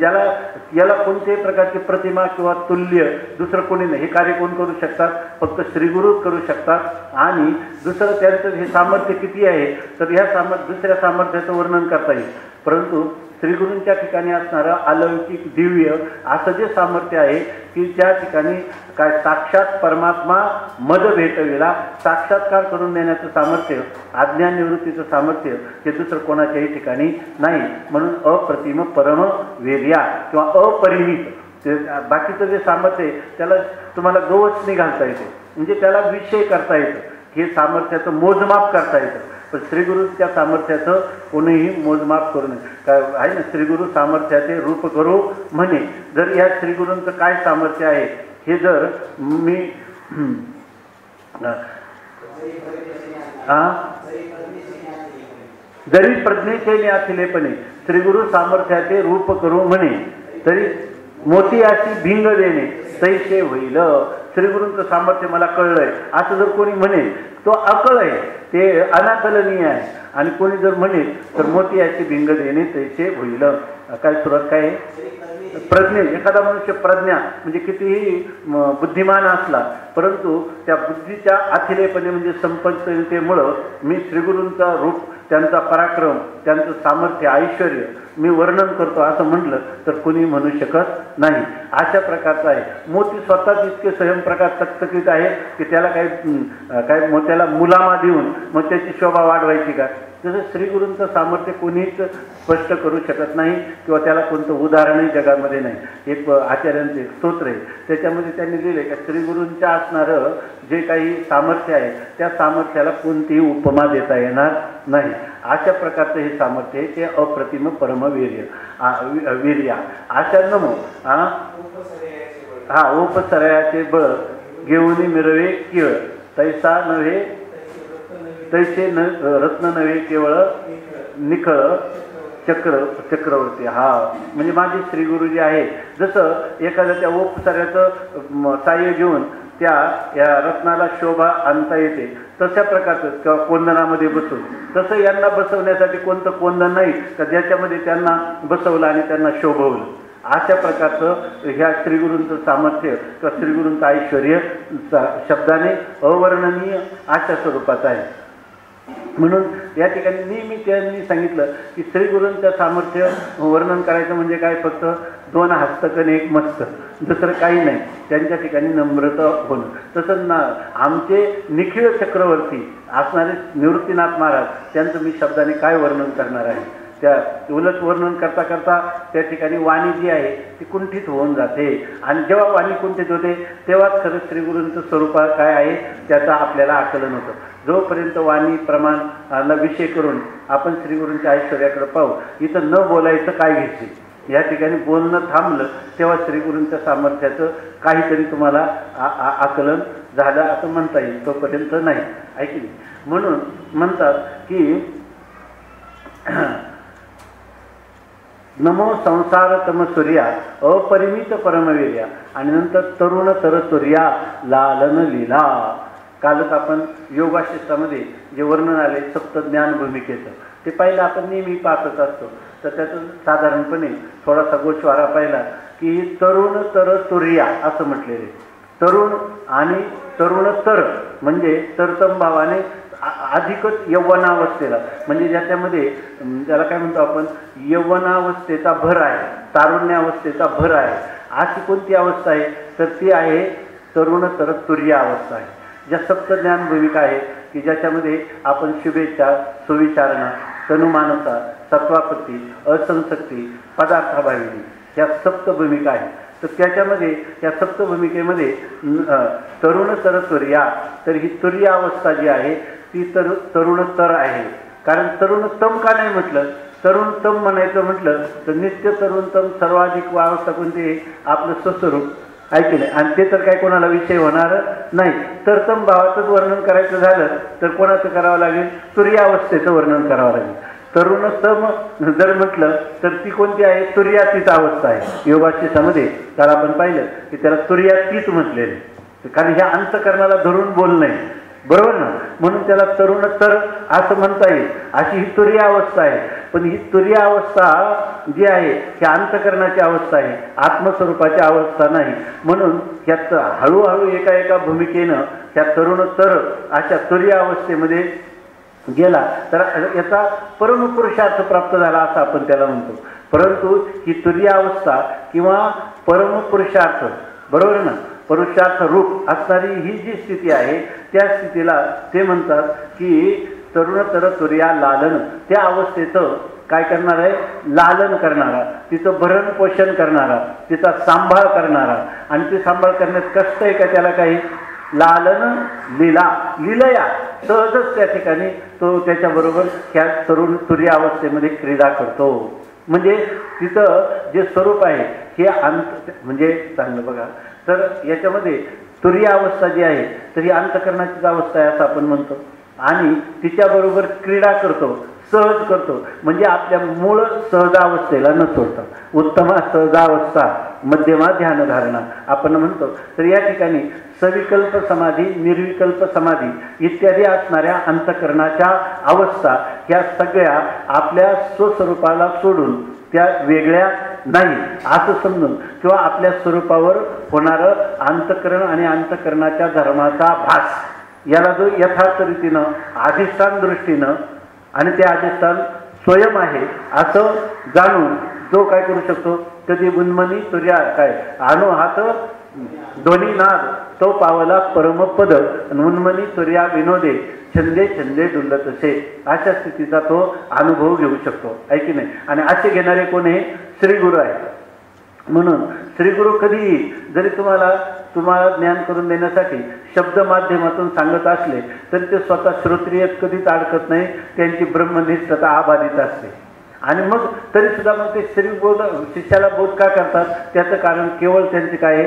Speaker 1: याला कोणत्याही प्रकारची प्रतिमा किंवा तुल्य दुसरं कोणी नाही. हे कार्य कोण करू शकतात फक्त श्रीगुरूच करू शकतात. आणि दुसरं त्यांचं हे सामर्थ्य किती आहे तर ह्या दुसऱ्या सामर्थ्याचं वर्णन करता येईल. परंतु श्रीगुरूंच्या ठिकाणी असणारं अलौकिक दिव्य असं जे सामर्थ्य आहे की त्या ठिकाणी काय साक्षात परमात्मा मद भेटविला साक्षात्कार करून देण्याचं सामर्थ्य, अज्ञान निवृत्तीचं सामर्थ्य हे दुसरं कोणाच्याही ठिकाणी नाही. म्हणून अप्रतिम परम वेर्या किंवा अपरिमित बाकीचं जे सामर्थ्य आहे त्याला तुम्हाला गवसणी घालता येते म्हणजे त्याला विषय करता येतं. हे सामर्थ्याचं मोजमाप करता येतं. पण श्रीगुरूच्या सामर्थ्याचं कोणीही मोजमाप करू नये. काय आहे ना श्रीगुरू सामर्थ्याचे रूप करू म्हणे. जर या श्रीगुरूंचं काय सामर्थ्य आहे हे जर मी जरी प्रज्ञेचे आथिलेपणे श्रीगुरु सामर्थ्याचे रूप करू म्हणे, तरी मोतियाची भिंग देणे तैसे होईल. श्रीगुरूंचं सामर्थ्य मला कळलंय असं जर कोणी म्हणेल तो अकळ आहे, ते अनाकलनीय आहे. आणि कोणी जर म्हणेल तर मोतियाची भिंग देणे तैसे होईल. काय सुरुवात काय आहे? प्रज्ञे. एखादा मनुष्य प्रज्ञा म्हणजे कितीही बुद्धिमान असला, परंतु त्या बुद्धीच्या आथिलेपणे म्हणजे संपन्नतेमुळं मी श्रीगुरूंचा रूप, त्यांचा पराक्रम, त्यांचं सामर्थ्य, ऐश्वर मी वर्णन करतो असं म्हटलं तर कोणी म्हणू शकत नाही. अशा प्रकारचं आहे. मोती स्वतःच इतके स्वयंप्रकाश तकतकीत आहे की त्याला काय मोत्याला मुलामा देऊन मग त्याची शोभा वाढवायची का? तसं श्रीगुरूंचं सामर्थ्य कोणीच स्पष्ट करू शकत नाही किंवा त्याला कोणतं उदाहरणही जगामध्ये नाही. एक आचार्यांचे स्तोत्र आहे, त्याच्यामध्ये त्यांनी लिहिले की श्रीगुरूंच्या असणारं जे काही सामर्थ्य आहे त्या सामर्थ्याला कोणतीही उपमा देता येणार नाही. अशा प्रकारचं हे सामर्थ्य आहे, ते अप्रतिम परमवीर्य वीर्या. अशा नमो उपसरयाचे बळ घेऊन मिरवे केवळ तैसा नव्हे, तैसे रत्न नव्हे केवळ निखळ चक्रवर्ती. म्हणजे माझे श्रीगुरु जे आहे, जसं एखाद्या त्या उपसाऱ्याचं साह्य घेऊन या रत्नाला शोभा आणता येते, तशा प्रकारचं किंवा कोंदणामध्ये बसून, तसं यांना बसवण्यासाठी कोणतं कोंदण नाही का ज्याच्यामध्ये त्यांना बसवलं आणि त्यांना शोभवलं. अशा प्रकारचं ह्या श्रीगुरूंचं सामर्थ्य किंवा श्रीगुरूंचं ऐश्वर्य शब्दाने अवर्णनीय अशा स्वरूपाचं आहे. म्हणून या ठिकाणी नेहमी त्यांनी सांगितलं की श्रीगुरूंचं सामर्थ्य वर्णन करायचं म्हणजे काय, फक्त 2 हस्तक आणि 1 मस्तक, दुसरं काही नाही. त्यांच्या ठिकाणी नम्रता होणं. तसं आमचे निखिळ चक्रवर्ती असणारे निवृत्तीनाथ महाराज, त्यांचं मी शब्दाने काय वर्णन करणार आहे. त्या उलट वर्णन करता करता त्या ठिकाणी वाणी जी आहे ती कुंठित होऊन जाते. आणि जेव्हा वाणी कुंठित होते तेव्हाच खरं श्रीगुरूंचं स्वरूप काय आहे त्याचं आपल्याला आकलन होतं. जोपर्यंत वाणी प्रमाणाला विषय करून आपण श्रीगुरूंच्या ऐश्वर्याकडे पाहू, इथं न बोलायचं काय घ्यायचे, या ठिकाणी बोलणं थांबलं तेव्हा श्रीगुरूंच्या सामर्थ्याचं काहीतरी तुम्हाला आकलन झालं असं म्हणता येईल, तोपर्यंत नाही. ऐकली. म्हणून म्हणतात की नमो संसार तम सूर्या अपरिमित परमवीर्या. आणि नंतर तरुण तर सूर्या लालन लीला. कालच आपण योगाशिष्टामध्ये जे वर्णन आले सप्तज्ञान भूमिकेचं ते पहिलं आपण नेहमी पाहतच असतो. तर त्याचं साधारणपणे थोडासा गोषवारा पाहिला की तरुण तर सूर्या असं म्हटलेले. तरुण आणि तरुण तर म्हणजे तरतम भावाने अधिकच यौवनावस्थेला, म्हणजे ज्याच्यामध्ये त्याला काय म्हणतो आपण, यौवनावस्थेचा भर आहे, तारुण्यावस्थेचा भर आहे. अशी कोणती अवस्था आहे तर ती आहे तरुण तर तुर्य अवस्था आहे. ज्या सप्तज्ञान भूमिका आहे की ज्याच्यामध्ये आपण शुभेच्छा, सुविचारणा, तनुमानता, सत्वापत्ती, असंशक्ती, पदार्थाभाविनी ह्या सप्त भूमिका आहेत. तर त्याच्यामध्ये या सप्तभूमिकेमध्ये तरुण तर तुर्या, तर ही तुर्य अवस्था जी आहे ती तरुणतर आहे. कारण तरुणतम का नाही म्हटलं, तरुणतम म्हणायचं म्हटलं तर नित्य तरुणतम सर्वाधिक अवस्था कोणती, आपलं स्वस्वरूप ऐकले. आणि ते तर काय कोणाला विषय होणार नाही. तरतम भावाचंच वर्णन करायचं झालं तर कोणाचं करावं लागेल, तुर्यावस्थेचं वर्णन करावं लागेल. तरुणतम जर म्हटलं तर ती कोणती आहे, तुर्यातीत अवस्था आहे. योगाशिष्टामध्ये काल आपण पाहिलं की त्याला तुर्यातीत म्हटलेले, कारण ह्या अंतकरणाला धरून बोलणं आहे, बरोबर ना. म्हणून त्याला तरुणतर असं म्हणता येईल. अशी ही तुर्य अवस्था आहे. पण ही तुर्य अवस्था जी आहे ही अंतकरणाची अवस्था आहे, आत्मस्वरूपाची अवस्था नाही. म्हणून यात हळूहळू एका एका भूमिकेनं त्या तरुणतर अशा तुर्य अवस्थेमध्ये गेला तर याचा परमपुरुषार्थ प्राप्त झाला असं आपण त्याला म्हणतो. परंतु ही तुर्य अवस्था किंवा परमपुरुषार्थ, बरोबर ना, पुरुषार्थ रूप असणारी ही जी स्थिती आहे त्या स्थितीला ते म्हणतात की तरुणतर तुर्या लालन. त्या अवस्थेचं काय करणार आहे, लालन करणारा, तिचं भरण पोषण करणारा, तिचा सांभाळ करणारा. आणि ते सांभाळ करण्यात कष्ट आहे का त्याला काही, लालन लीला, लीलया सहजच त्या ठिकाणी तो त्याच्याबरोबर ह्या तरुण तुर्य अवस्थेमध्ये क्रीडा करतो. म्हणजे तिचं जे स्वरूप आहे हे म्हणजे चांगलं बघा, तर याच्यामध्ये तुर्य अवस्था जी आहे तर ही अंतकरणाचीच अवस्था आहे असं आपण म्हणतो. आणि तिच्याबरोबर क्रीडा करतो, सहज करतो, म्हणजे आपल्या मूळ सहजावस्थेला न सोडता उत्तमा सहजावस्था मध्यमा ध्यानधारणा आपण म्हणतो. तर या ठिकाणी सविकल्प समाधी, निर्विकल्प समाधी इत्यादी असणाऱ्या अंतःकरणाच्या अवस्था ह्या सगळ्या आपल्या स्वस्वरूपाला सोडून त्या वेगळ्या नाही असं समजून, किंवा आपल्या स्वरूपावर होणारं अंतःकरण आणि अंतःकरणाच्या धर्माचा भास याला जो यथार्थ रीतीनं अधिष्ठान दृष्टीनं आणि ते अधिष्ठान स्वयं आहे असं जाणून जो काय करू शकतो, कधी उन्मनी तुर्या काय आणो हात दोन्ही नाद तो पावला परमपद, उन्मनी तुर्या विनोदे छंदे छंदे डुलत असे, अशा स्थितीचा तो अनुभव घेऊ शकतो, आहे की नाही. आणि असे घेणारे कोण हे श्रीगुरु आहे. म्हणून श्रीगुरु कधीही जरी तुम्हाला ज्ञान करून देण्यासाठी शब्द माध्यमातून सांगत असले तरी ते स्वतः श्रोत्रियत कधीच अडकत नाही, त्यांची ब्रह्मनिष्ठता आबाधित असते. आणि मग तरी सुद्धा मग ते श्रीबोध शिष्याला बोध का करतात, त्याचं कारण केवळ त्यांचे काय आहे,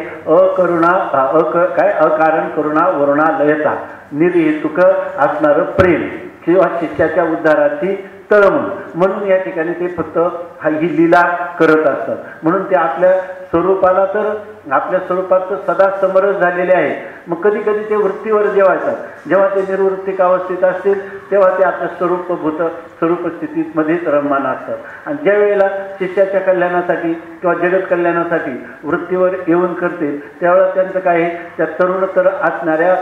Speaker 1: अकारण करुणा वरुणा लयता निर्हेतुक असणारं प्रेम किंवा शिष्याच्या उद्धाराची तळमळ. म्हणून या ठिकाणी ते फक्त ही लीला करत असतात. म्हणून ते आपल्या स्वरूपाला तर आपल्या स्वरूपात तर सदा समरस झालेले आहे. मग कधी कधी ते वृत्तीवर जेव्हा येतात, जेव्हा ते निर्वृत्तिक अवस्थेत असतील तेव्हा ते आपल्या स्वरूप स्थितीमध्येच रममान असतात. आणि ज्या वेळेला शिष्याच्या कल्याणासाठी किंवा जगत कल्याणासाठी वृत्तीवर येऊन करतील त्यावेळेला त्यांचं काय आहे, त्या तरुणतर असणाऱ्या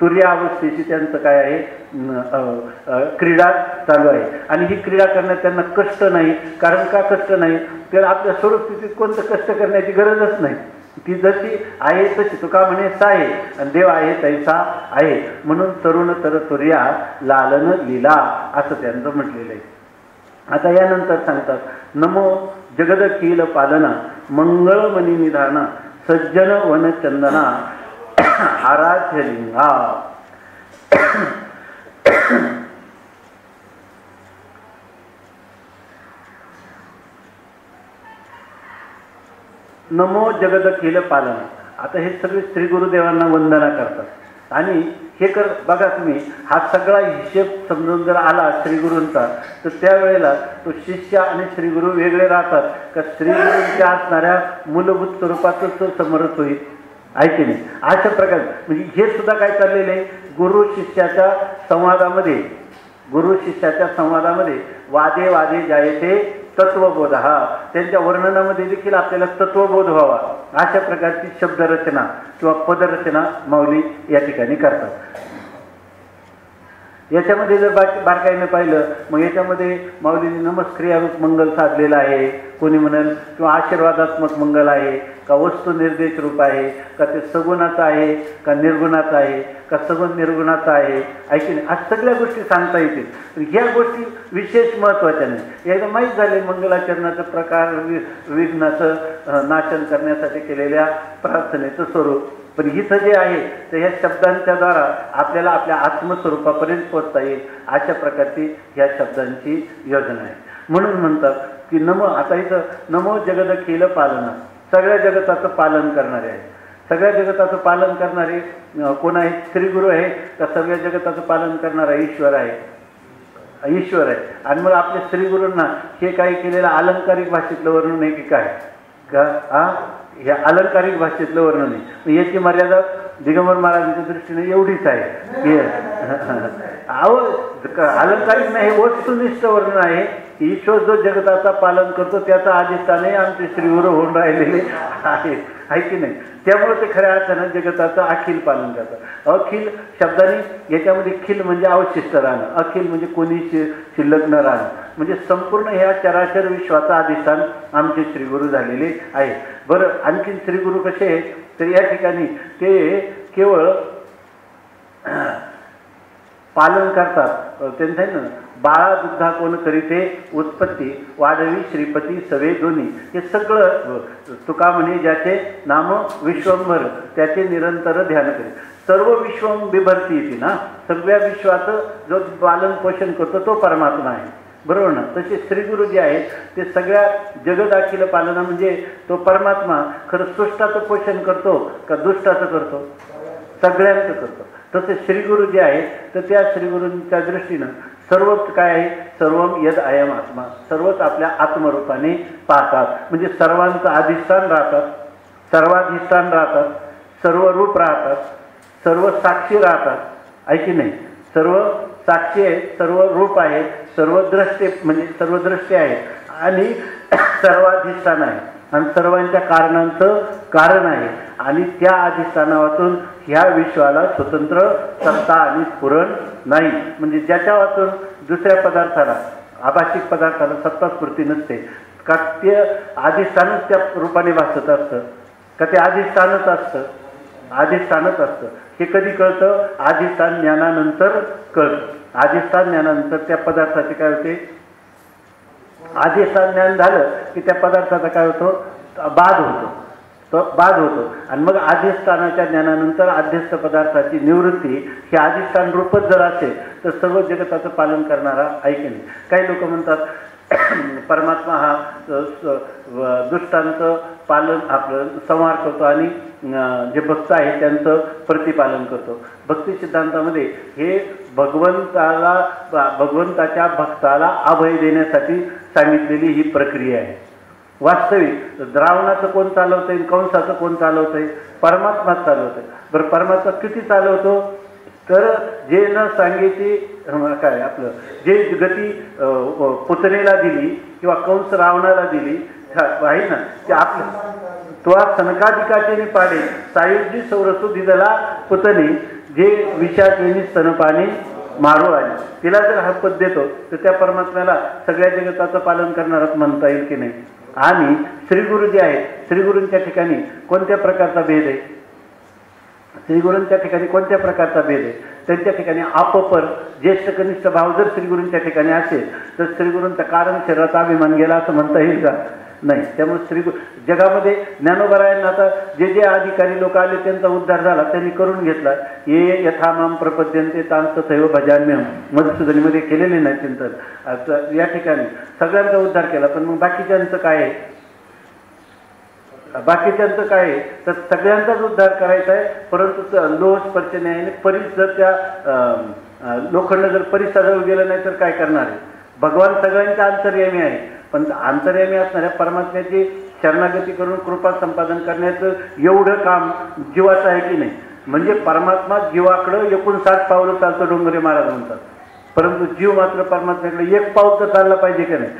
Speaker 1: तुर्य अवस्थेशी त्यांचं काय आहे, क्रीडा चालू आहे. आणि ही क्रीडा करण्यात त्यांना कष्ट नाही. कारण का कष्ट नाही, तर आपल्या स्वरूप स्थितीत कोणतं कष्ट करण्याची गरजच नाही. ती जशी आहे तशी तुका म्हणे साहे आणि देव आहे तैसा आहे. म्हणून तरुण तर तुर्या लालन लीला असं त्यांचं म्हटलेलं आहे. आता यानंतर सांगतात, नमो जगदखिल पालना मंगळमणी निधाना सज्जन वनचंदना आराध्य लिंगा. नमो जगदखिल पालना. आता हे सगळे श्री गुरुदेवांना वंदना करतात. आणि हे बघा तुम्ही, हा सगळा हिशेब समजून जर आला श्रीगुरूंचा तर त्यावेळेला तो शिष्य आणि श्रीगुरू वेगळे राहतात का, श्रीगुरूंच्या असणाऱ्या मूलभूत स्वरूपातच तो समरस होईल, आहे की नाही. अशा प्रकारे म्हणजे हे सुद्धा काय चाललेलं आहे, गुरु शिष्याच्या संवादामध्ये वादे वादे जायते तत्वबोध, हा त्यांच्या वर्णनामध्ये देखील आपल्याला तत्वबोध व्हावा अशा प्रकारची शब्दरचना किंवा पदरचना माऊली या ठिकाणी करतात. याच्यामध्ये जर बारकाईनं पाहिलं मग याच्यामध्ये माऊलींनी नमस्क्रियारूप मंगल साधलेलं आहे, कोणी म्हणेल, किंवा आशीर्वादात्मक मंगल आहे का वस्तू निर्देश रूप आहे का ते सगुणाचं आहे का निर्गुणाचं आहे का सगुण निर्गुणाचं आहे, ऐकी नाही. आज सगळ्या गोष्टी सांगता येतील. ह्या गोष्टी विशेष महत्त्वाच्या नाही. एकदा माहीत झाले मंगलाचरणाचं प्रकार, विघ्नाचं नाशन करण्यासाठी केलेल्या प्रार्थनेचं स्वरूप. पण इथं जे आहे तर ह्या शब्दांच्या द्वारा आपल्याला आपल्या आत्मस्वरूपापर्यंत पोहोचता येईल अशा प्रकारची ह्या शब्दांची योजना आहे. म्हणून म्हणतात की आता इथं नमो जगदखिल पालना, सगळ्या जगताचं पालन करणारे आहे. सगळ्या जगताचं पालन करणारे कोण आहे, श्रीगुरु आहे का सगळ्या जगताचं पालन करणारा ईश्वर आहे, ईश्वर आहे. आणि मग आपल्या श्रीगुरूंना हे काही केलेलं अलंकारिक भाषेतलं वर्णन आहे की काय का, ह्या अलंकारिक भाषेतलं वर्णन आहे. याची मर्यादा दिगंबर महाराजांच्या दृष्टीने एवढीच आहे की अलंकारिक नाही, वस्तुनिष्ठ वर्णन आहे. ईश्वर जो जगताचा पालन करतो त्याचा अधिष्ठानही आमचे श्रीगुरू होऊन राहिलेले आहे की नाही. त्यामुळे ते खऱ्या अर्थानं जगताचं अखिल पालन करतात. अखिल शब्दाने याच्यामध्ये खिल म्हणजे अवशिष्ट राहणं, अखिल म्हणजे कोणी शिल्लक न राहणं, म्हणजे संपूर्ण ह्या चराचर विश्वाचा अधिष्ठान आमचे श्रीगुरू झालेले आहे. बरं, आणखीन श्रीगुरू कसे आहेत तर या ठिकाणी ते केवळ पालन करतात. त्यांचं आहे ना, बाळा दुग्धा कोण करीते उत्पत्ती वाढवी श्रीपती सवे दोन्ही, हे सगळं तुका म्हणे ज्याचे नाम विश्वंभर त्याचे निरंतर ध्यान करी. सर्व विश्वं बिभरती येते ना, सगळ्या विश्वाचं जो पालन पोषण करतो तो परमात्मा आहे, बरोबर ना. तसे श्रीगुरू जे आहेत ते सगळ्या जगदाखिल पालना म्हणजे तो परमात्मा खरं सृष्टाचं पोषण करतो का दुष्टाचं करतो, सगळ्यांचं करतो. तसे श्रीगुरू जे आहेत तर त्या श्रीगुरूंच्या दृष्टीनं सर्वच काय आहे, सर्वम यद अयम आत्मा, सर्वच आपल्या आत्मरूपाने पाहतात. म्हणजे सर्वांचं अधिष्ठान राहतात, सर्वाधिष्ठान राहतात, सर्व रूप राहतात, सर्व साक्षी राहतात, आहे की नाही. सर्व साक्षी आहेत, सर्व रूप आहेत, सर्व द्रष्टे म्हणजे सर्व दृष्टी आहेत आणि सर्वाधिष्ठान आहे आणि सर्वांच्या कारणांचं कारण आहे. आणि त्या अधिष्ठानावातून ह्या विश्वाला स्वतंत्र सत्ता आणि स्फुरण नाही. म्हणजे ज्याच्या वाचून दुसऱ्या पदार्थाला, आभाषिक पदार्थाला सत्ता स्फूर्ती नसते का, ते अधिष्ठानच त्या रूपाने भासत असतं का, ते अधिष्ठानच असतं, अधिष्ठानच असतं. हे कधी कळतं, अधिष्ठान ज्ञानानंतर कळतं. अधिष्ठान ज्ञानानंतर त्या पदार्थाचे काय होते, अधिष्ठान ज्ञान झालं की त्या पदार्थाचा काय होतो, बाध होतो, तो बाध होतो. आणि मग अधिष्ठानाच्या ज्ञानानंतर अध्यस्त पदार्थाची निवृत्ती ही अधिष्ठान रूपच जर असेल तर सर्व जगताचं पालन करणारा आहे की नाही. काही लोक म्हणतात परमात्मा हा दुष्टांचं पालन, आपलं संहार करतो आणि जे भक्त आहेत त्यांचं प्रतिपालन करतो. भक्ती सिद्धांतामध्ये हे भगवंताच्या भक्ताला अभय देण्यासाठी सांगितलेली ही प्रक्रिया आहे. वास्तविक द्रावणाचं कोण चालवतंय, कंसाचं कोण चालवतंय, परमात्माच चालवतंय. बरं, परमात्मा किती चालवतो, तर जे न सांगायची काय आपलं जे गती पुतनेला दिली किंवा कंस रावणाला दिली आहे ना, ते आपलं तो सनकाधिकाचे पाडे सायुजी सौरसू दिदला पुतने जे विषाकेनी स्तनपाने मारू आली. तिला जर हा पद देतो तर त्या परमात्म्याला सगळ्या जगताचं पालन करणारच म्हणता येईल की नाही. आणि श्रीगुरु जे आहेत, श्रीगुरूंच्या ठिकाणी कोणत्या प्रकारचा भेद आहे, श्रीगुरूंच्या ठिकाणी कोणत्या प्रकारचा भेद आहे, त्यांच्या ठिकाणी अपपर ज्येष्ठ कनिष्ठ भाव जर श्रीगुरूंच्या ठिकाणी असेल तर श्रीगुरूंचा कारण शरीराचा अभिमान गेला असं म्हणता येईल का, नाही. त्यामुळे श्रीगुरु जगामध्ये ज्ञानोबरायांना आता जे जे अधिकारी लोक आले त्यांचा उद्धार झाला, त्यांनी करून घेतला. ये यथामाम प्रपद्यंते तांसथैव भजाम्यहम मधुसूदनीमध्ये केलेले नाही चिंतन. या ठिकाणी सगळ्यांचा उद्धार केला. पण मग बाकीच्यांचं काय आहे, बाकीच्यांचं काय आहे, तर सगळ्यांचाच उद्धार करायचा आहे. परंतु लोह स्पर्श न्यायाने परीस जर त्या लोखंड जर परीस सजवलं गेलं नाही तर काय करणार आहे. भगवान सगळ्यांच्या अंतर्यामी आहे, पण अंतर्यामी असणाऱ्या परमात्म्याची शरणागती करून कृपा संपादन करण्याचं एवढं काम जीवाचं आहे की नाही. म्हणजे परमात्मा जीवाकडं 59 पावलं चालतो डोंगरे महाराज म्हणतात, परंतु जीव मात्र परमात्म्याकडे एक पाऊल तर चालला पाहिजे की नाही.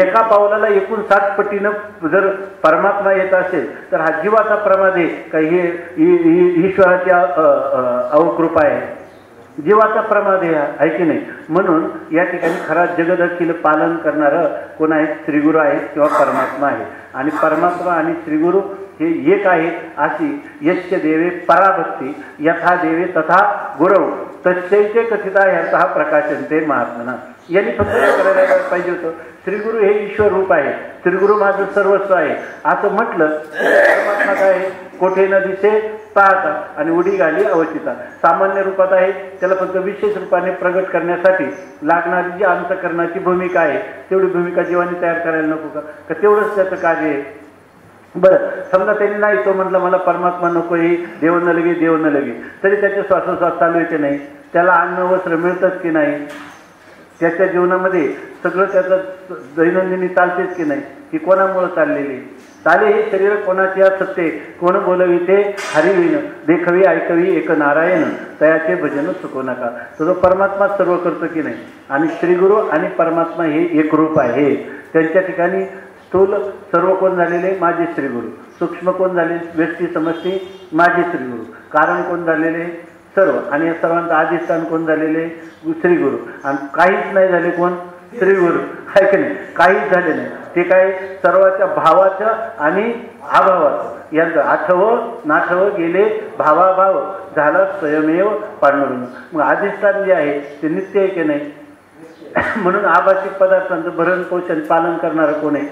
Speaker 1: एका पावलाला 59 पटीनं जर परमात्मा येत असेल तर हा जीवाचा प्रमाद आहे का, हे ईश्वराची अवकृपा आहे, जीवाचा प्रमाद आहे की नाही. म्हणून या ठिकाणी खरा जगद अखिल पालन करणारं कोण आहे, श्रीगुरु आहेत किंवा परमात्मा आहे. आणि परमात्मा आणि श्रीगुरु हे एक आहेत. अशी यस्य देवे पराभक्ती यथा देवे तथा गुरव तस्यैते कथिता याचा हा प्रकाशन ते महात्मना यांनी फक्त करायला पाहिजे होतं. श्रीगुरु हे ईश्वर रूप आहे, श्रीगुरु माझं सर्वस्व आहे असं म्हटलं. परमात्मा काय आहे, कोठे न दिसे पाहता आणि उडी घाली अवचिता, सामान्य रूपात आहे. त्याला फक्त विशेष रूपाने प्रगट करण्यासाठी लागणारी जी अंतःकरणाची भूमिका आहे तेवढी भूमिका जीवाने तयार करायला नको का, तेवढंच त्याचं कार्य आहे. बरं, समजा त्यांनी नाही तो म्हटलं मला परमात्मा नको आहे, देव न लगे देव न लगे, तरी त्याचे श्वासोश्वास चालू आहे की नाही, त्याला अन्न वस्त्र मिळतंच की नाही, त्याच्या जीवनामध्ये सगळं त्याचं दैनंदिनी चालतेच की नाही, ही कोणामुळं चाललेली चाले. हे शरीर कोणाचे सत्ते कोण बोलविते हरिविन देखवी ऐकवी एक नारायण तयाचे भजन चुकू नका. तो परमात्मा सर्व करतो की नाही. आणि श्रीगुरु आणि परमात्मा हे एक रूप आहे. त्यांच्या ठिकाणी स्थूल सर्व कोण झालेले माझे श्रीगुरु, सूक्ष्म कोण झाले व्यक्ती समष्टी माझे श्रीगुरु, कारण कोण झालेले सर्व, आणि या सर्वांचं अधिष्ठान कोण झालेले श्रीगुरु. आणि काहीच नाही झाले कोण, श्रीगुरु आहे की नाही, काहीच झाले नाही. ते काय सर्वाच्या भावाचं आणि अभावाचं यांचं आठवं नाठवं गेले भावाभाव झाला स्वयमेव पांडुरंग. मग अधिष्ठान जे आहे ते नित्य आहे की नाही. म्हणून आभाषिक पदार्थांचं भरण पोषण पालन करणारं कोण आहे,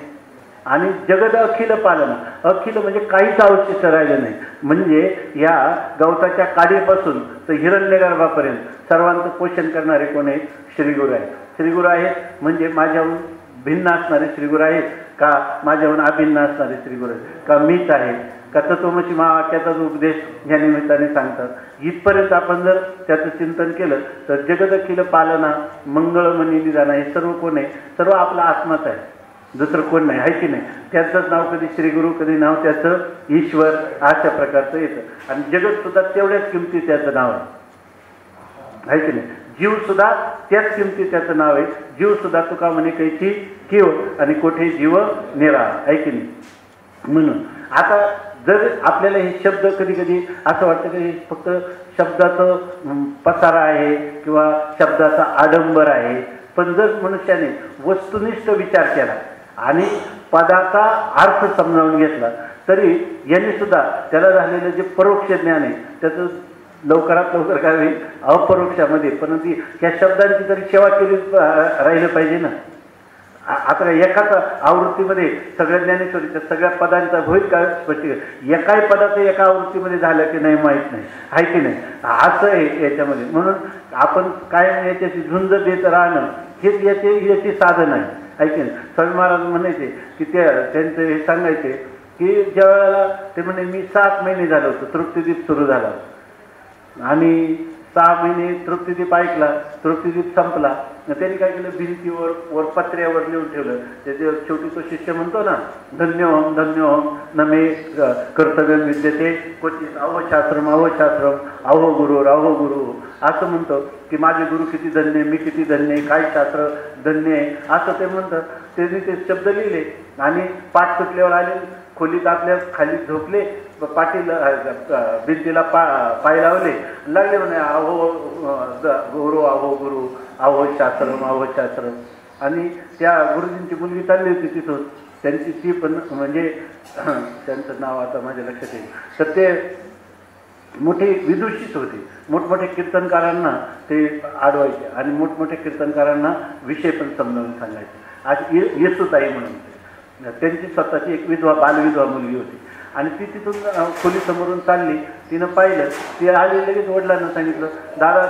Speaker 1: आणि जगद अखिल पालन, अखिल म्हणजे काहीच अवशिष्ट राहिलं नाही. म्हणजे या गवताच्या काडीपासून तर हिरण्यगर्भापर्यंत सर्वांचं पोषण करणारे कोण आहेत, श्रीगुरु आहेत. श्रीगुरु आहेत म्हणजे माझ्याहून भिन्न असणारे श्रीगुरु आहेत का, माझ्याहून अभिन्न असणारे श्रीगुरु आहेत का, मीच आहे का तत्वमसी महावाक्याचाच उपदेश या निमित्ताने सांगतात. इथपर्यंत आपण जर त्याचं चिंतन केलं तर जगदखिल पालना मंगळमणी निदाना हे सर्व कोण आहे? सर्व आपला आत्माच आहे, दुसरं कोण नाही, आहे की नाही? त्याचंच नाव कधी श्रीगुरु, कधी नाव त्याचं ईश्वर, अशा प्रकारचं येतं. आणि जगत सुद्धा तेवढ्याच किमती त्याचं नाव आहे की नाही? जीव सुद्धा त्याच किमती त्याचं नाव आहे. जीव सुद्धा तुका म्हणे कैची किव आणि कोठे जीव निरा, आहे की नाही? म्हणून आता जर आपल्याला हे शब्द कधी कधी असं वाटतं की हे फक्त शब्दाचं पसारा आहे किंवा शब्दाचा आडंबर आहे, पण जर मनुष्याने वस्तुनिष्ठ विचार केला आणि पदाचा अर्थ समजावून घेतला तरी यांनी सुद्धा त्याला झालेलं जे परोक्ष ज्ञान आहे त्याचं लवकरात लवकर काय होईल? अपरोक्षामध्ये. पण ती ह्या शब्दांची तरी सेवा केली राहिलं पाहिजे ना. आता एकाच आवृत्तीमध्ये सगळ्या ज्ञानेश्वरीच्या सगळ्या पदांचा होईल का स्पष्टीकरण? एकाही पदाचं एका आवृत्तीमध्ये झालं की नाही माहीत नाही, आहे की नाही? असं आहे याच्यामध्ये. म्हणून आपण कायम याच्याशी झुंज देत राहणं हेच याची साधन आहे की नाही? स्वामी महाराज म्हणायचे की त्यांचं हे सांगायचे की ज्या वेळेला ते म्हणे मी 7 महिने झालं होतं, तृप्तिदीप सुरू झाला आणि 6 महिने तृप्तिदीप ऐकला, तृप्तिदीप संपला. त्यांनी काय केलं? भिंतीवर पत्र्यावर लिहून ठेवलं. त्याच्या शेवटी तो शिष्य म्हणतो ना, धन्योहम धन्योहम न मे कर्तव्य विद्यते क्वचित अवशास्त्रम अवशास्त्रम अहो गुरु असं म्हणतो की माझे गुरु किती धन्य, मी किती धन्य, काय शास्त्र धन्य आहे असं ते म्हणतं. त्यांनी ते शब्द लिहिले आणि पाठ सुटल्यावर आले, खोलीत आपल्या खाली झोपले, पाठीला भिंतीला पाय लावले, लागले म्हणे अहो गुरु अहो गुरु अहो शास्त्रम. आणि त्या गुरुजींची मुलगी चालली होती तिथून, त्यांची ती पण म्हणजे त्यांचं नाव आता माझ्या लक्षात येईल. तर ते मोठे विदुषित होते, मोठमोठ्या कीर्तनकारांना ते आडवायचे आणि मोठमोठ्या कीर्तनकारांना विषय पण समजावून सांगायचे. आज येसूताई म्हणून त्यांची स्वतःची एक बालविधवा मुलगी होती आणि ती तिथून खोलीसमोरून चालली. तिनं पाहिलं, ती आली, लगेच वडिलांना सांगितलं, दादा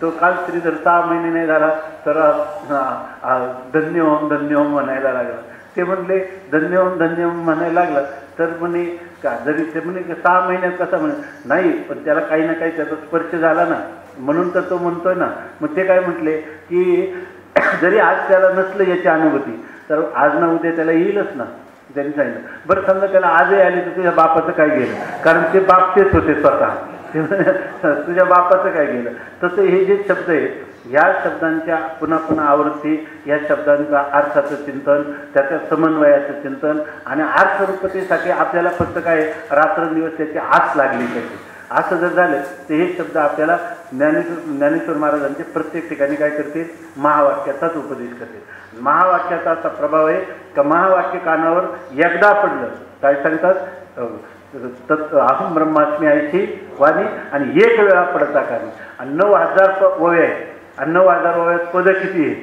Speaker 1: तो काल श्रीधर 6 महिने नाही झाला तर धन्योहम म्हणायला लागला. ते म्हणले धन्योहम म्हणायला लागला तर म्हणे का जरी ते म्हणे 6 महिन्यात कसा म्हणे नाही, पण त्याला काही ना काही त्याचा स्पर्श झाला ना म्हणून तर तो म्हणतोय ना. मग ते काय म्हटले की जरी आज त्याला नसलं याची अनुभूती तर आज ना उद्या त्याला येईलच ना. त्यांनी सांगितलं, बरं समजा त्याला आजही आले तर तुझ्या बापाचं काय गेलं, कारण ते बाप तेच होते स्वतः, तुझ्या बापाचं काय गेलं. तसं हे जे शब्द आहेत ह्या शब्दांच्या पुन्हा पुन्हा आवृत्ती, या शब्दांचा अर्थाचं चिंतन, त्याच्या समन्वयाचं चिंतन आणि अर्थरूपतेसाठी आपल्याला फक्त काय रात्रंदिवस त्याची आस लागली पाहिजे. असं जर झालं तर हे शब्द आपल्याला ज्ञानेश्वर महाराजांचे प्रत्येक ठिकाणी काय करतील? महावाक्याचाच उपदेश करतील. महावाक्याचा असा प्रभाव आहे का महावाक्य कानावर एकदा पडलं काय सांगतात? अहम ब्रह्मास्मी आयची वाणी आणि 1 वेळा पडता कानी. आणि 9000 ओव्या आहेत आणि 9000 ओव्यात पद किती आहे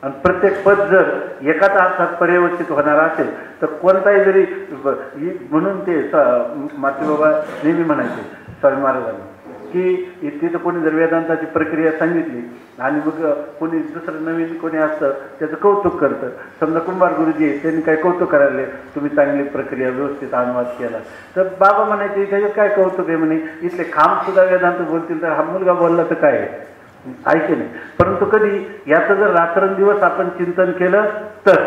Speaker 1: आणि प्रत्येक पद जर एकाच अर्थात पर्यवस्थित होणार असेल तर कोणताही जरी म्हणून ते मातृबाबा नेहमी म्हणायचे स्वामी महाराजांना की तिथं कोणी जर वेदांताची प्रक्रिया सांगितली आणि मग कोणी दुसरं नवीन कोणी असतं त्याचं कौतुक करतं. समजा कुंभार गुरुजी त्यांनी काय कौतुक करायला, तुम्ही चांगली प्रक्रिया व्यवस्थित अनुवाद केला, तर बाबा म्हणायचे त्याच्यात काय कौतुक आहे म्हणे, इथले खांब सुद्धा वेदांत बोलतील तर हा मुलगा बोलला तर काय ऐके नाही. परंतु कधी याचं जर रात्रंदिवस आपण चिंतन केलं तर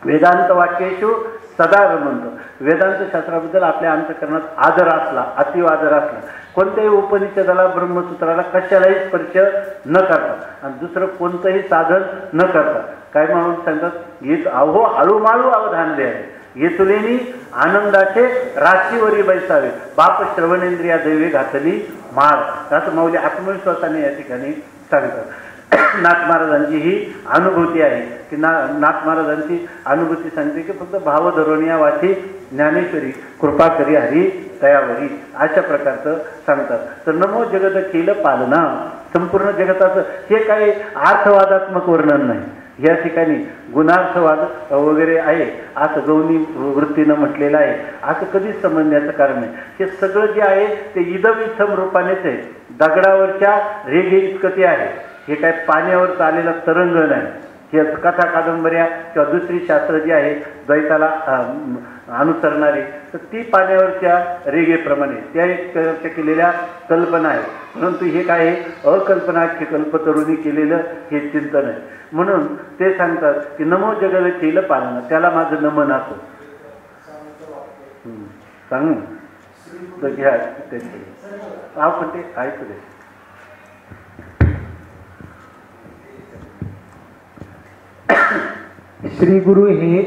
Speaker 1: वेदांत वाक्येषु सदा म्हणतो. वेदांत शास्त्राबद्दल आपल्या अंतःकरणात आदर असला, अतीव आदर असला, कोणत्याही उपनिषदाला ब्रह्मसूत्राला कशालाही स्पर्श न करता आणि दुसरं कोणतंही साधन न करता काय म्हणून सांगतात? येत अहो आळूमाळू अवधान द्यावे, येतुलेनी आनंदाचे राशीवरी बैसावे, बाप श्रवणेंद्रिया दैवे घातली माळ. असं माऊली आत्मविश्वासाने या ठिकाणी सांगतात. नाथ महाराजांची ही अनुभूती आहे की नाथ महाराजांची अनुभूती सांगते की फक्त भाव धरोनिया वाची ज्ञानेश्वरी कृपा करी हरी दयावरी, अशा प्रकारचं सांगतात. तर नमो जगदखिल पालना, संपूर्ण जगताचं हे काही अर्थवादात्मक वर्णन नाही. या ठिकाणी गुणार्थवाद वगैरे आहे असं गौणी वृत्तीनं म्हटलेलं आहे, असं कधीच समजण्याचं कारण नाही. हे सगळं जे आहे ते इदम रूपानेच आहे, दगडावरच्या रेघे इतकं ते आहे. हे काय पाण्यावर चाललेला तरंग नाही, हे कथा कादंबऱ्या किंवा दुसरी शास्त्र जी आहे द्वैताला अनुसरणारी, तर ती पाण्यावरच्या रेगेप्रमाणे त्या एक केलेल्या कल्पना आहे. परंतु हे काय आहे, अकल्पनाख्य कल्पतरुणी केलेलं हे चिंतन आहे. म्हणून ते सांगतात की नमो जगदखिल पालना, त्याला माझं नमन असो. सांग तर घ्या त्यांचे आपण ते ऐकू दे.
Speaker 2: श्री गुरु हे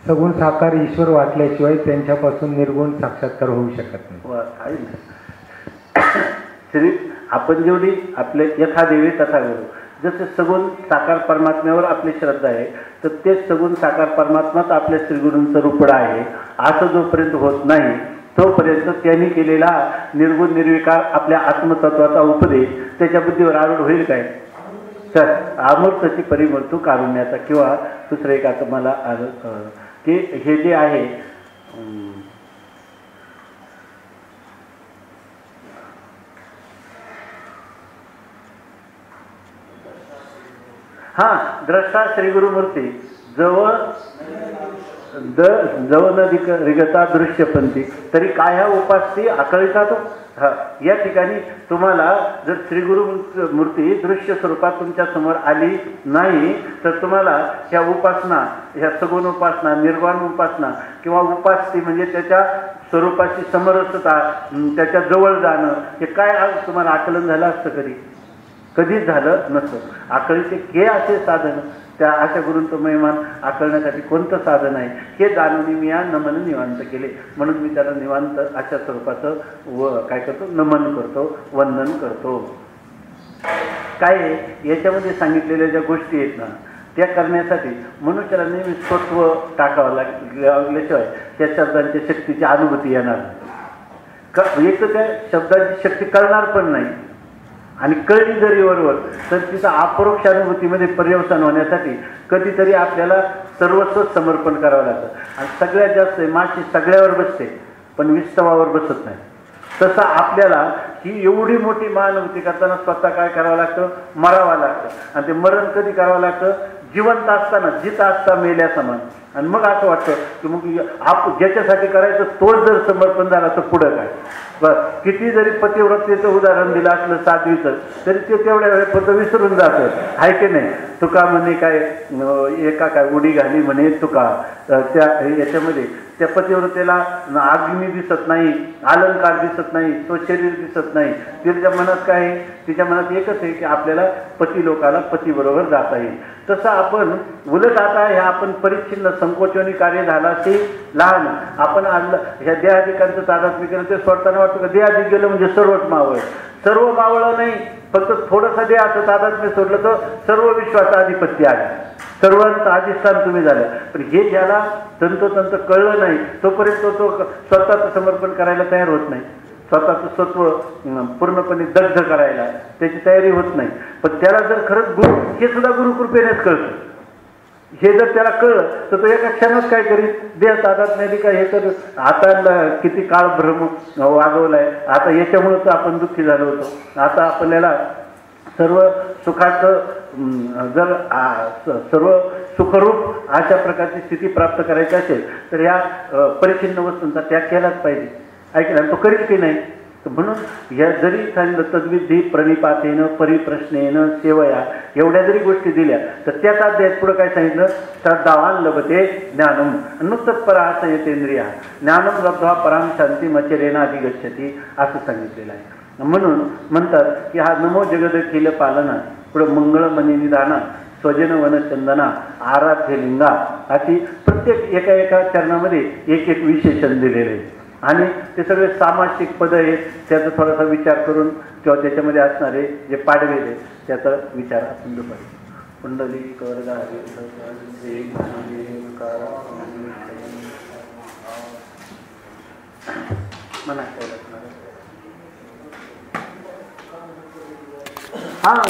Speaker 2: सगुण साकार ईश्वर वाटल्याशिवाय त्यांच्यापासून निर्गुण साक्षात्कार होऊ शकत नाही.
Speaker 1: श्री आपण जेवढी आपले यथा देवी तथा गुरु, जसे सगुण साकार परमात्म्यावर आपली श्रद्धा आहे, तर तेच सगुण साकार परमात्माच आपल्या श्रीगुरूंचं रूपडा आहे. असं जोपर्यंत होत नाही तोपर्यंत त्यांनी केलेला निर्गुण निर्विकार आपल्या आत्मतत्वाचा उपदेश त्याच्या बुद्धीवर आरूढ होईल काय? तर अमूर्तची परिमूर्तू कारुण्याचा किंवा दुसरं एक आता मला की हे जे आहे द्रष्टा श्री गुरुमूर्ती जवळ न रिगता दृश्यपंथी तरी काय ह्या उपासती आकळीचा तो. या ठिकाणी तुम्हाला जर श्री गुरु मूर्ती दृश्य स्वरूपात तुमच्या समोर आली नाही तर तुम्हाला ह्या उपासना, ह्या सगुण उपासना, निर्वाण उपासना किंवा उपासती म्हणजे त्याच्या स्वरूपाची समरसता, त्याच्या जवळ जाणं, हे काय तुम्हाला आकलन झालं असतं? कधीच झालं नसतं. आकळीचे हे असे साधन, त्या अशा गुरूंचं महिमान आकळण्यासाठी कोणतं साधन आहे हे जाणून मी या नमन निवांत केले. म्हणून मी त्याला निवांत अशा स्वरूपाचं काय करतो, नमन करतो, वंदन करतो. काय याच्यामध्ये सांगितलेल्या ज्या गोष्टी आहेत ना, त्या करण्यासाठी मनुष्याला नेहमी स्वत्व टाकावं लागल्याशिवाय त्या शब्दांच्या शक्तीची अनुभूती येणार नाही. एक तर त्या शब्दांची शक्ती कळणार पण नाही, आणि कळली जरी बरोबर तर तिचा अपरोक्ष अनुभूतीमध्ये पर्यवसान होण्यासाठी कधीतरी आपल्याला सर्वस्व समर्पण करावं लागतं. आणि सगळ्यात जास्त माशी सगळ्यावर बसते पण विस्तवावर बसत नाही. तसं आपल्याला ही एवढी मोठी महानुभूती करताना स्वतः काय करावं लागतं, मरावं लागतं. आणि ते मरण कधी करावं लागतं, जिवंत असताना, जित असता मेल्या समान. आणि मग असं वाटतं की मग ज्याच्यासाठी करायचं तोच जर समर्पण झाला तर पुढं काय. बरं, किती जरी पतिव्रतेचं उदाहरण दिलं असलं साध्वीचं तरी ते तेवढ्या वेळेस फक्त विसरून जातं, आहे की नाही. तुका म्हणे काय, एका काय उडी घाली म्हणे तुका, त्या याच्यामध्ये त्या पतिव्रतेला अग्नी दिसत नाही, अलंकार दिसत नाही, तो शरीर दिसत नाही. तिच्या मनात काय आहे, तिच्या मनात एकच आहे की आपल्याला पती लोकाला पतीबरोबर जाता येईल. तसं आपण उलट आता ह्या आपण परिच्छिन्न संकोचनी कार्य झाला ते लहान आपण आणलं ह्या देहाधिकांचं तादात्म्य केलं ते सोडताना वाटतं का देहाधिक गेलं म्हणजे सर्वच मावळ. सर्व मावळं नाही, फक्त थोडंसं देहाचं तादात्म्य सोडलं तर सर्व विश्वाचं आधिपत्य आहे, सर्वांचं अधिष्ठान तुम्ही झालं. पण हे ज्याला तंतोतंत कळलं नाही तोपर्यंत तो स्वतःचं समर्पण करायला तयार होत नाही, स्वतःचं सत्व पूर्णपणे दग्ध करायला त्याची तयारी होत नाही. पण त्याला जर खरंच गुरु, हे सुद्धा गुरुकृपेनेच कळतं. हे जर त्याला कळलं तर तो एका क्षणात काय करीत, देह तादात्म्याने काय, हे तर आता किती काळ भ्रम वागवलाय, आता याच्यामुळं तर आपण दुःखी झालो होतो. आता आपल्याला सर्व सुखाचं जर सर्व सुखरूप अशा प्रकारची स्थिती प्राप्त करायची असेल तर ह्या परिच्छिन्न वस्तूंचा त्याग केलाच पाहिजे. ऐकला तो करीत की नाही. म्हणून ह्या जरी सांगितलं तद्विधी प्रणिपातेनं परिप्रश्नेनं सेवया एवढ्या जरी गोष्टी दिल्या तर त्याच अध्यायात पुढं काय सांगितलं, श्रद्धावान लभते ज्ञानम नुकतंच पराहस येतेंद्रिया ज्ञानम लब्ध्वा पराम शांती मचरेनाधिगच्छती असं सांगितलेलं आहे. म्हणून म्हणतात की हा नमो जगदखिल पालना पुढं मंगळमणी निदाना स्वजन वनचंदना आराध्य लिंगा अशी प्रत्येक एका चरणामध्ये एक एक विशेषण दिलेलं आहे. आणि ते सगळे सामासिक पद आहेत, त्याचा थोडासा विचार करून किंवा त्याच्यामध्ये असणारे जे पाडवे आहेत त्याचा विचार आपण दुपारी कुंडली करगा म्हणा.